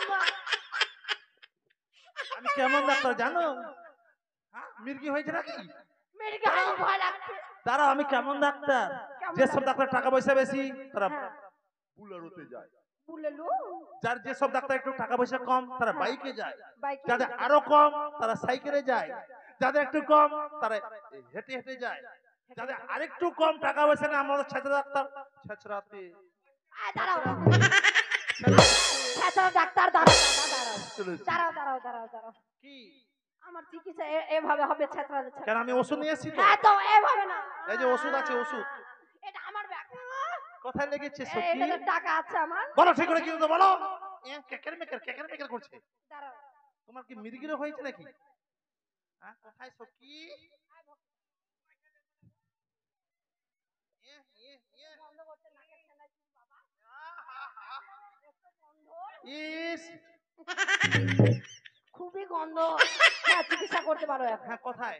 Speaker 4: মা!
Speaker 2: আমি কেমন ডাক্তার জানো? মির্গি হয়েছে নাকি?
Speaker 4: মেরে গায়ে ভয় লাগছে।
Speaker 2: দাঁড়াও, আমি কেমন ডাক্তার? যেসব ডাক্তার টাকা পয়সা বেশি তারা
Speaker 4: হ্যাঁ।
Speaker 2: বুলেরোতে যায়।
Speaker 4: বুলেলো?
Speaker 2: যার যেসব ডাক্তার একটু টাকা পয়সা কম তারা বাইকে যায়।
Speaker 4: বাইকে?
Speaker 2: যাদের আরো কম তারা সাইকেলে যায়। যাদের একটু কম তারা হেঁটে হেঁটে যায়। যাদের আরেকটু কম টাকা পয়সা না আমাদের ছেঁচড়া ডাক্তার ছেঁচড়াতে।
Speaker 4: দাঁড়াও। ছেঁচড়া ডাক্তার দাঁড়াও দাঁড়াও।
Speaker 2: কি
Speaker 4: আমার চিকিৎসা এভাবে হবে ছেঁচড়া?
Speaker 2: কেন? আমি ওষুধ নিয়ে এসেছি তো।
Speaker 4: হ্যাঁ তো এভাবে না।
Speaker 2: এই যে ওষুধ আছে, ওষুধ।
Speaker 4: এটা আমার ব্যাগ।
Speaker 2: কোথায় লেগেছে সখী?
Speaker 4: এটাতে টাকা আছে আমার।
Speaker 2: বলো ঠিক করে, কিন্তু বলো। কেকের মেকের করছে।
Speaker 4: দাঁড়াও।
Speaker 2: তোমার কি মির্গিরো হয়েছে নাকি? কোথায় সখী?
Speaker 4: বন্ধ করতে নাকের ছেঁদায় চুল বাবা।
Speaker 2: ইস,
Speaker 4: খুবই গন্ধ। হ্যাঁ চিকিৎসা করতে পারো এখন।
Speaker 2: হ্যাঁ কোথায়?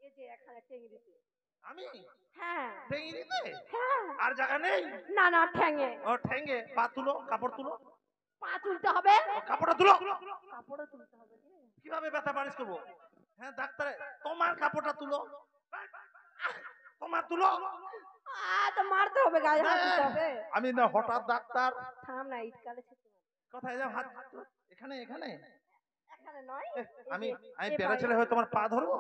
Speaker 4: এই যে এখানে টেঙ্গিতে।
Speaker 2: আমি
Speaker 4: হ্যাঁ
Speaker 2: ঠেঙে দিতে?
Speaker 4: হ্যাঁ।
Speaker 2: আর জায়গা নেই?
Speaker 4: না ঠ্যাঙে।
Speaker 2: ও ঠেঙে। পা তুলো, কাপড় তুলো।
Speaker 4: পা তুলতে হবে?
Speaker 2: ও কাপড়টা তুলো।
Speaker 4: কাপড়ও তুলতে হবে রে।
Speaker 2: কিভাবে ব্যথা বানিশ করবো? হ্যাঁ ডাক্তার, তোমার কাপড়টা তুলো। তোমার তুলো।
Speaker 4: তো মারতে হবে, গায়ে হাত দিতে হবে।
Speaker 2: আমি না হঠাৎ ডাক্তার।
Speaker 4: থাম না, ইটকালে ছেঁচে মার।
Speaker 2: কোথায় যাও? হাত তুলো। এখানে এখানে।
Speaker 4: এখানে নয়।
Speaker 2: আমি
Speaker 4: এই
Speaker 2: পেরা
Speaker 4: পায়ে।
Speaker 2: ছেলে হয়ে তোমার পা ধরবো?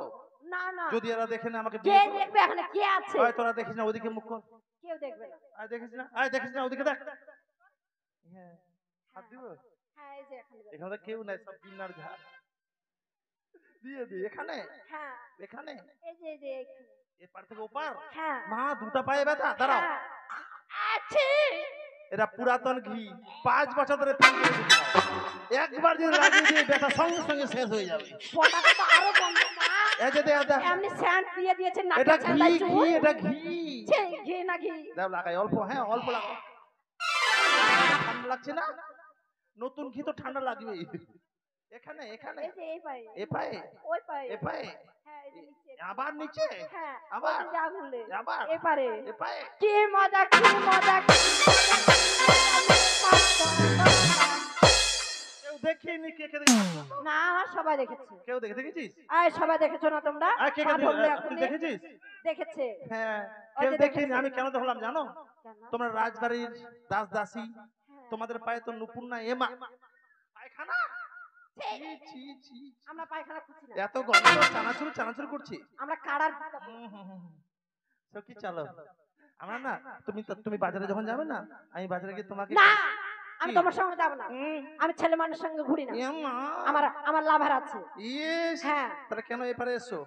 Speaker 4: না
Speaker 2: যদি এরা দেখে না আমাকে
Speaker 4: কে
Speaker 2: বিয়ে করে?
Speaker 4: দেখবে এখানে? কে আছে?
Speaker 2: হয় তোরা দেখিস না, ওদিকে মুখ কর।
Speaker 4: কেউ দেখবে না।
Speaker 2: দেখিস না ওদিকে দেখ। হ্যাঁ, হাত দিব।
Speaker 4: হ্যাঁ এই যে এখানে দেখো।
Speaker 2: এখানে তো কেউ নাই, সব বিনার ঝাড়। দিয়ে দি এখানে
Speaker 4: হ্যাঁ
Speaker 2: এখানে।
Speaker 4: এই যে এখানে।
Speaker 2: এপার থেকে ওপার।
Speaker 4: হ্যাঁ
Speaker 2: মা দুটা পায়ে ব্যথা। দাঁড়াও,
Speaker 4: হ্যাঁ। আছে।
Speaker 2: এরা পুরাতন ঘি 5 বছর ধরে ফেল করে দিতে হয়। একবার যদি লাগিয়ে দিয়ে ব্যথা সঙ্গে সঙ্গে শেষ হয়ে যাবে।
Speaker 4: ফটাটা তো আরো বন্ধ মা।
Speaker 2: এই যে দেখ দেখ,
Speaker 4: এমনি স্যান্ড দিয়ে দিয়েছে নাকে
Speaker 2: এটা
Speaker 4: ছেঁদায়
Speaker 2: ঘি
Speaker 4: চুল।
Speaker 2: এটা ঘি।
Speaker 4: ছে, ঘি না ঘি?
Speaker 2: দাও লাগাই অল্প। হ্যাঁ অল্প লাগাও। ঠান্ডা লাগছে না? নতুন ঘি তো ঠান্ডা লাগবে। এখানে এখানে
Speaker 4: এই যে এই পায়ে।
Speaker 2: এ পায়ে
Speaker 4: ওই পায়ে।
Speaker 2: এ পায়ে
Speaker 4: হ্যাঁ এই যে নিচে।
Speaker 2: আবার নিচে
Speaker 4: হ্যাঁ
Speaker 2: আবার
Speaker 4: ওই যে আঙুলে।
Speaker 2: আবার
Speaker 4: এই পারে।
Speaker 2: এ পায়ে।
Speaker 4: কি মজা কি মজা।
Speaker 2: কেউ দেখিনি? কে কে দেখেছিস?
Speaker 4: না সবাই দেখেছে।
Speaker 2: কেউ দেখেছিস?
Speaker 4: আয় সবাই দেখেছো না তোমরা?
Speaker 2: আর কে কে
Speaker 4: পা ধরলে
Speaker 2: তুই
Speaker 4: এখনই।
Speaker 2: দেখেছিস?
Speaker 4: দেখেছে।
Speaker 2: হ্যাঁ,
Speaker 4: ওই
Speaker 2: কেউ
Speaker 4: যে
Speaker 2: দেখিনি।
Speaker 4: দেখেছে।
Speaker 2: আমি কেন ধরলাম জানো?
Speaker 4: কেন?
Speaker 2: তোমরা রাজবাড়ির দাস দাসী,
Speaker 4: হ্যাঁ।
Speaker 2: তোমাদের পায়ে তো নুপুর না এমা পায়খানা। ছি ছি ছি।
Speaker 4: আমরা পায়খানা খুঁজি না।
Speaker 2: এত গন্ধ, চানাচুর করছি।
Speaker 4: আমরা কাড়ার।
Speaker 2: সখী চলো, আমরা না তুমি বাজারে যখন যাবে না, আমি বাজারে গিয়ে তোমাকে
Speaker 4: না আমি
Speaker 2: কি?
Speaker 4: তোমার সঙ্গে যাব না। আমি ছেলে মানুষের সঙ্গে ঘুরি না।
Speaker 2: এমা
Speaker 4: আমার লাভার আছে।
Speaker 2: ইস,
Speaker 4: হ্যাঁ
Speaker 2: তাহলে কেন এপারে এসো?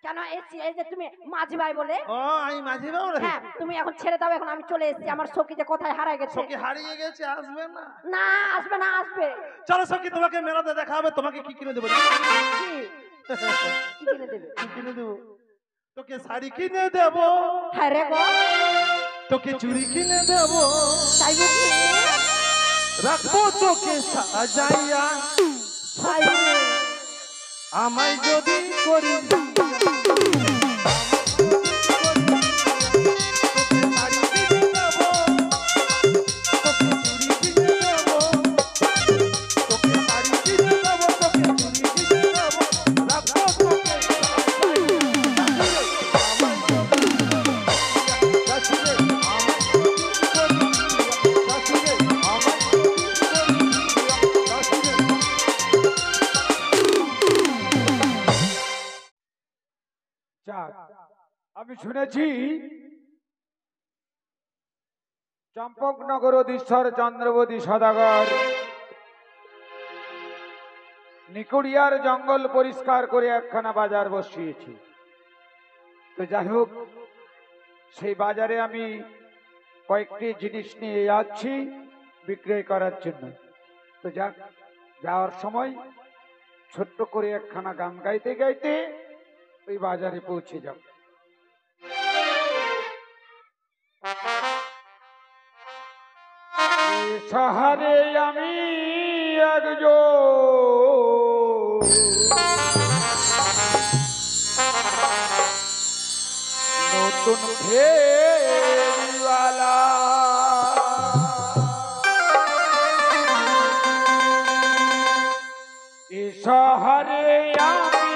Speaker 4: কেন এসছি এই যে তুমি মাঝি ভাই বলে?
Speaker 2: ও আমি মাঝি বাবু রে।
Speaker 4: হ্যাঁ তুমি এখন ছেড়ে দাও, এখন আমি চলে এসেছি। আমার সখী যে কোথায় হারায় গেছে।
Speaker 2: সখী হারিয়ে গেছে, আসবে না?
Speaker 4: না আসবে না, আসবে।
Speaker 2: চলো সখী, তোমাকে মেলাতে দেখা হবে। তোমাকে কি কিনে দেবো?
Speaker 4: কি কি কিনে দেবে?
Speaker 2: কি কিনে দেবো? তোকে শাড়ি কিনে দেবো,
Speaker 4: হ্যাঁ রে গো,
Speaker 2: তোকে চুড়ি কিনে দেবো,
Speaker 4: তাই বুঝি?
Speaker 2: রাখবো তোকে সাজাইয়া,
Speaker 4: তাই বুঝি?
Speaker 2: আমায় যদি করি
Speaker 5: আমি শুনেছি চম্পকনগর অধীশ্বর চন্দ্রবতী সদাগর নিকুড়িয়ার জঙ্গল পরিষ্কার করে একখানা বাজার বসিয়েছি। তো যাই হোক, সেই বাজারে আমি কয়েকটি জিনিস নিয়ে যাচ্ছি বিক্রয় করার জন্য। তো যাক, যাওয়ার সময় ছোট্ট করে একখানা গান গাইতে গাইতে ওই বাজারে পৌঁছে যাব। শহরে আমি একজন নতুন ফেরিওয়ালা, এ শহরে আমি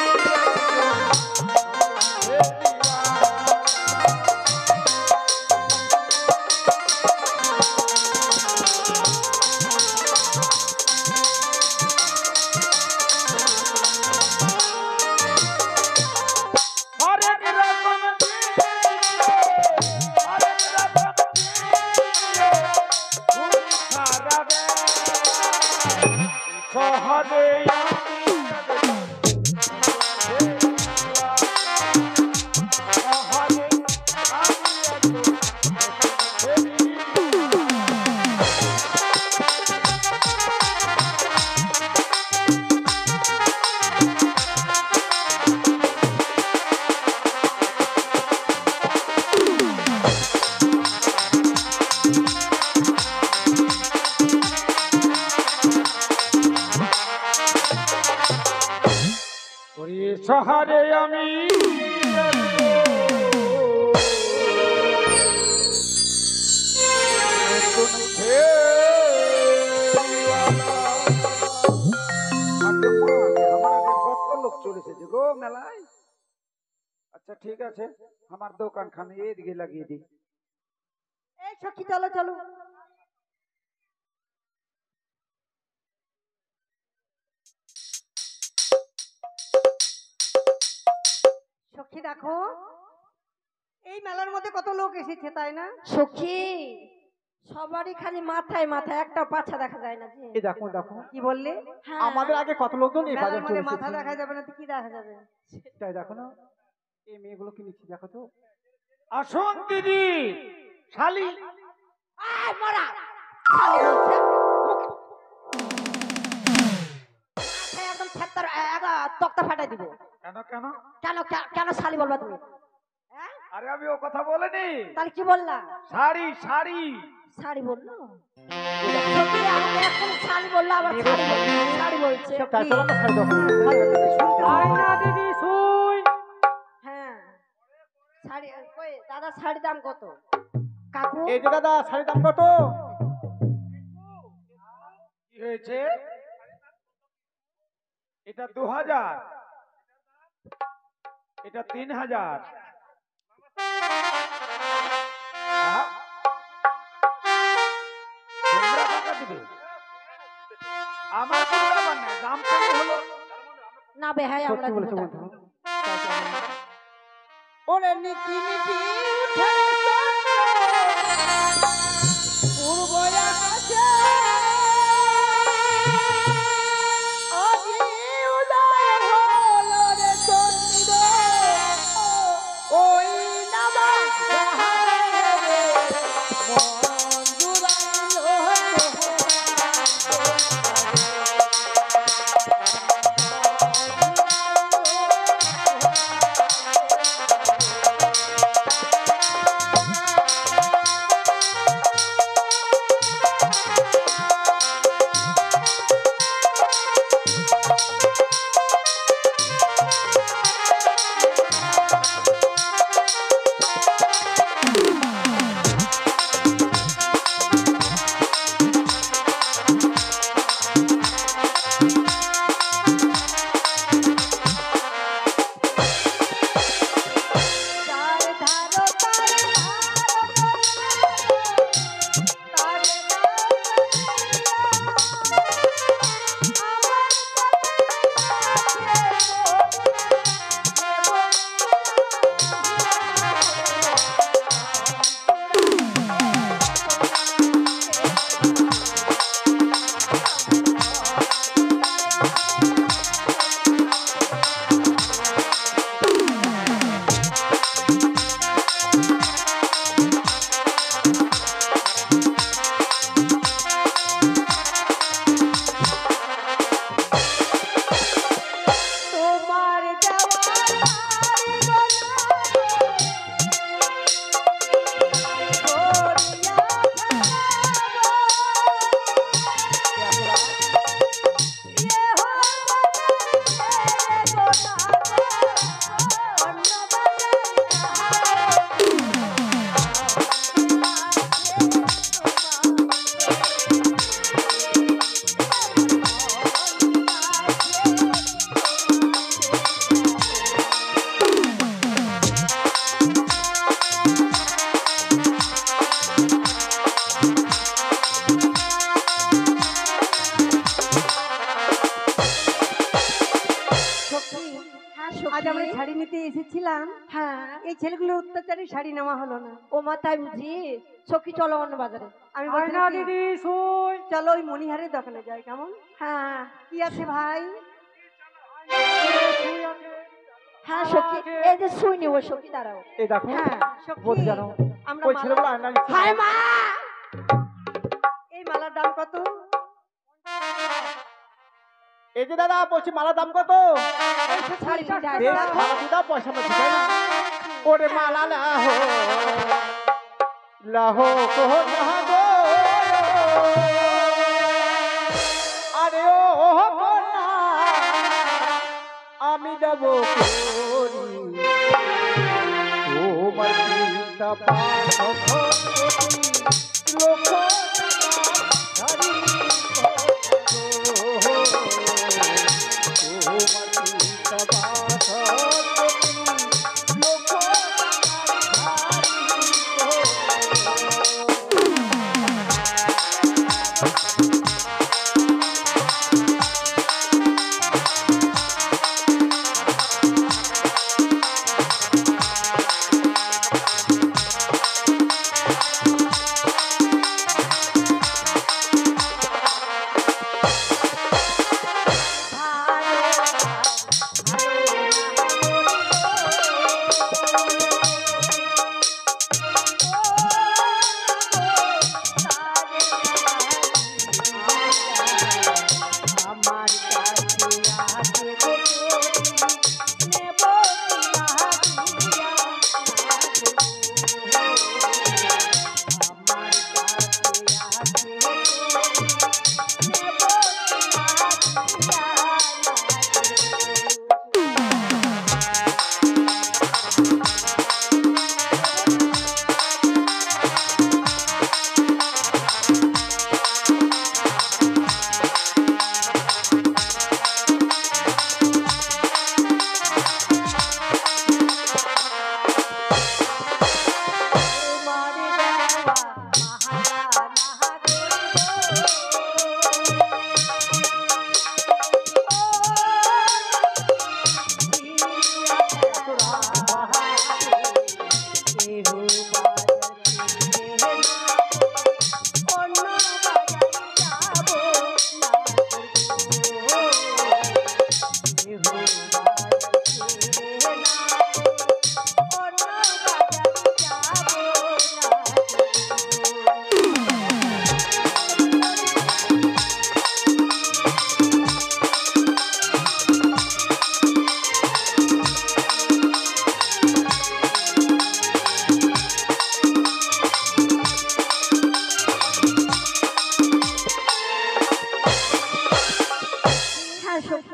Speaker 5: শহরে আমি লোক চলেছে যে গো মেলায়। আচ্ছা ঠিক আছে, আমার দোকান খানে এদিকে লাগিয়ে দিই।
Speaker 4: এই সখী চলো চলো। সখী দেখো,
Speaker 3: এই মেলার মধ্যে কত লোক এসেছে তাই না?
Speaker 4: সখী সবারই খালি মাথায় মাথায়, একটা পাছা দেখা যায় না।
Speaker 1: এই দেখো দেখো,
Speaker 3: কি বললে?
Speaker 4: হ্যাঁ।
Speaker 1: আমাদের আগে কত লোকজন এই
Speaker 3: মেলার
Speaker 1: বাজার
Speaker 3: মধ্যে
Speaker 1: চলে
Speaker 3: মাথা
Speaker 1: এসেছে।
Speaker 3: দেখা যাবে না তো কি দেখা যাবে?
Speaker 1: তাই দেখো না, এই মেয়েগুলো কি নিচ্ছি দেখো তো।
Speaker 5: আসুন দিদি, শালি
Speaker 4: আয় মরা শালি বলছে। মাথায় একদম থেত্তার তক্তা ফাটাই দিব।
Speaker 5: কেন কেন?
Speaker 4: কেন কেন শালি বলবা তুমি? হ্যাঁ?
Speaker 5: আরে আমি ও কথা বলিনি,
Speaker 4: তাহলে কি বললা?
Speaker 5: শাড়ি শাড়ি
Speaker 4: শাড়ি বললো। সত্যি আমাকে এখন শাড়ি বললো, আবার শাড়ি বলছে।
Speaker 1: তাই চলো না, শাড়ি দেখো।
Speaker 5: দিদি শুই।
Speaker 4: হ্যাঁ শাড়ি কই দাদা, শাড়ির দাম কত? কাকু
Speaker 1: এই যে দাদা, শাড়ির দাম কত?
Speaker 5: কি হয়েছে? এটা 2000, এটা 3000। তোমরা টাকা দিবে, আমার কোনো ব্যাপার নাই, দাম কম হলো।
Speaker 4: না বেহাই আমরা
Speaker 1: সত্যি বলেছো
Speaker 4: দিব
Speaker 1: বন্ধু।
Speaker 4: টাকা।
Speaker 3: ওরে নিকি নিকি উঠে পূর্ব আকাশে আজি উদয় হলো রে চন্দ্র। দিলাম
Speaker 4: হ্যাঁ
Speaker 3: এই ছেলেগুলোর অত্যাচারে শাড়ি নেওয়া হলো না।
Speaker 4: ও মা তাই বুঝি। সখী চলো অন্য বাজারে।
Speaker 3: আমি
Speaker 2: হয় না
Speaker 3: বলছিলাম কি,
Speaker 2: দিদি শুই।
Speaker 3: চলো ওই মণিহারের দোকানে যাই, কেমন
Speaker 4: হ্যাঁ
Speaker 3: কি আছে ভাই?
Speaker 2: শুই আছে।
Speaker 4: হ্যাঁ সখী, এই যে শুই নিব সখী, দাঁড়াও।
Speaker 1: এই দেখো
Speaker 4: হ্যাঁ
Speaker 3: সখী,
Speaker 1: বলতে জানো
Speaker 3: আমরা
Speaker 1: ওই
Speaker 3: মালা-
Speaker 1: ছেলেগুলো আয়না নিচ্ছে
Speaker 4: হায় মা,
Speaker 3: এই মালার দাম কত?
Speaker 1: এই যে দাদা বলছি মালার দাম কত?
Speaker 4: এই তো ছাড়ি দাও।
Speaker 1: দে মালা দিয়ে দাও, পয়সা মতো তাই না? ওরে মালা লাহো লাহো কোহ লাহো আরে ও কন্যা আমি যাব করি ও মাইতা পাঠ লোক ধরি ও মাইতা পাঠ লোক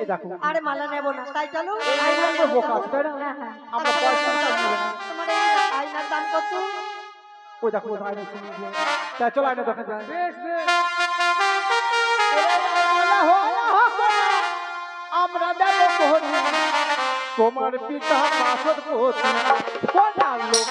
Speaker 1: দেখো
Speaker 3: আরে মালা নেব না, তাই চলো।
Speaker 1: আয়নার বোকা আছে তাই না?
Speaker 4: হ্যাঁ হ্যাঁ
Speaker 1: আমরা পয়সা চাই নেবো না।
Speaker 3: তোমার এই আয়নার দাম কত?
Speaker 1: ওই দেখো ওই আয়না কিনে নিয়ে যাও। তা চলো আয়না দোকানে যাই।
Speaker 2: বেশ বেশ।
Speaker 1: আমরা দেব কোহরি তোমার পিতা পাথর পোথি কোনা লোক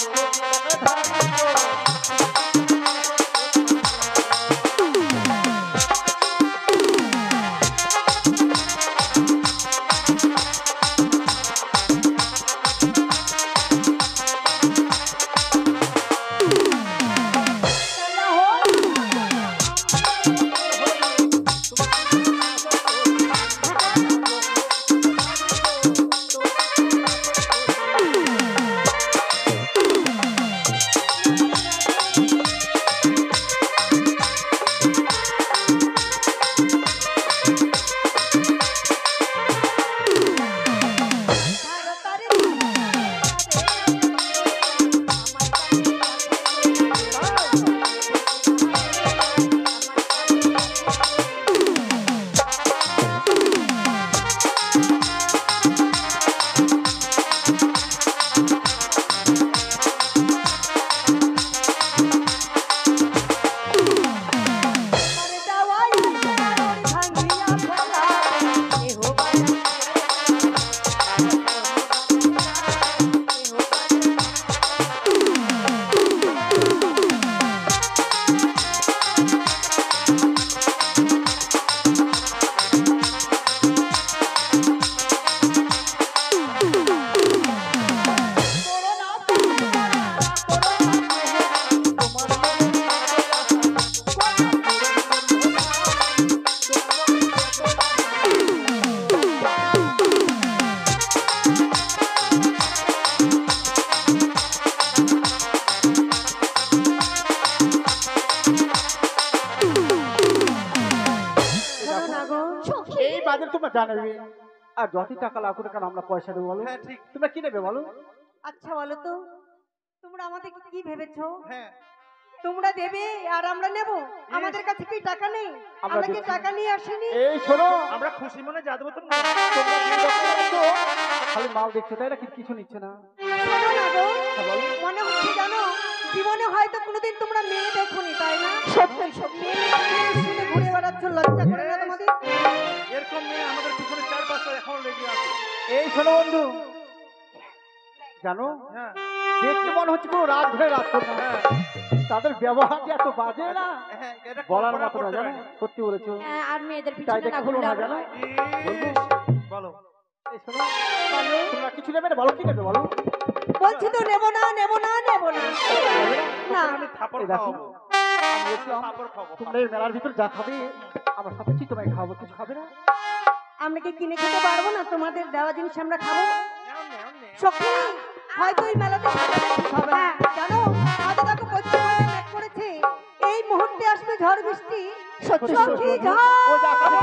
Speaker 1: আগে তোমরা জানাবে। আর যতই টাকা লাভ করে কেন আমরা পয়সা দেবো বলো?
Speaker 2: হ্যাঁ ঠিক
Speaker 1: তোমরা কি নেবে বলো?
Speaker 3: আচ্ছা বলো তো, তোমরা আমাদেরকে কি ভেবেছো?
Speaker 2: হ্যাঁ
Speaker 3: তোমরা দেবে আর আমরা নেব? আমাদের কাছে কি টাকা নেই? আমরা কি
Speaker 1: দিচ্ছি।
Speaker 3: টাকা নিয়ে আসিনি?
Speaker 1: এই শোনো,
Speaker 2: আমরা খুশি মনে যা দেবো
Speaker 1: তোমরা কি দোকানে আছো? খালি মাল দেখছো তাই না, কিছু নিচ্ছে না।
Speaker 3: শোনো না গো,
Speaker 1: হ্যাঁ, বলো।
Speaker 3: মনে হচ্ছে জানো জীবনে হয়তো কোনোদিন তোমরা মেয়ে দেখোনি, তাই না?
Speaker 4: সত্যি সত্যি
Speaker 3: মেয়ে শুনে ঘুরে বেড়াচ্ছ, লজ্জা করে না তোমাদের?
Speaker 2: এরকম মেয়ে আমাদের পিছনে 4-5টা এখন লেগে আছে।
Speaker 1: এই শোনো বন্ধু, জানো
Speaker 2: হ্যাঁ
Speaker 1: দেখতে মনে হচ্ছে কোনো রাত ধরে রাত করবে না।
Speaker 2: হ্যাঁ
Speaker 1: তাদের ব্যবহার যে এত বাজে না,
Speaker 2: হ্যাঁ এটা
Speaker 1: বলার
Speaker 2: কল্পনা
Speaker 1: মতো না
Speaker 2: করতে
Speaker 1: জানো।
Speaker 2: পারিনি।
Speaker 1: সত্যি বলেছো।
Speaker 4: হ্যাঁ, আর মেয়েদের
Speaker 1: তাই
Speaker 4: পিছনে
Speaker 1: দেখে
Speaker 4: না
Speaker 1: ভুলো
Speaker 4: ঘুরলে
Speaker 1: না
Speaker 4: হবে
Speaker 1: জানো।
Speaker 4: না।
Speaker 2: বলো
Speaker 1: এই শোনো, তোমরা কিছু নেবে না, বলো কি নেবে বলো?
Speaker 3: বলছি তো নেব না, নেব না, নেব না। না,
Speaker 2: আমি থাপড়
Speaker 1: এই দেখো,
Speaker 2: খাওয়াবো।
Speaker 1: আমি বলছিলাম,
Speaker 2: থাপড় খাওয়াবো।
Speaker 1: তোমরা এই মেলার ভিতর যা খাবে আমরা সব কিছু তোমায় খাওয়াবো, কিছু খাবে না?
Speaker 3: আমরা কি কিনে খেতে পারবো না? তোমাদের দেওয়া জিনিস আমরা খাবো?
Speaker 2: নেও, নেও, নেও।
Speaker 3: সত্যি হয়তো এই মেলাতে হবে না, জানো আজ দেখো পশ্চিমবঙ্গে মেঘ করেছে, এই মুহূর্তে আসবে ঝড় বৃষ্টি।
Speaker 4: সত্যি
Speaker 3: সত্যি
Speaker 4: সত্যি।
Speaker 3: ঝড়
Speaker 1: ও যা খাবে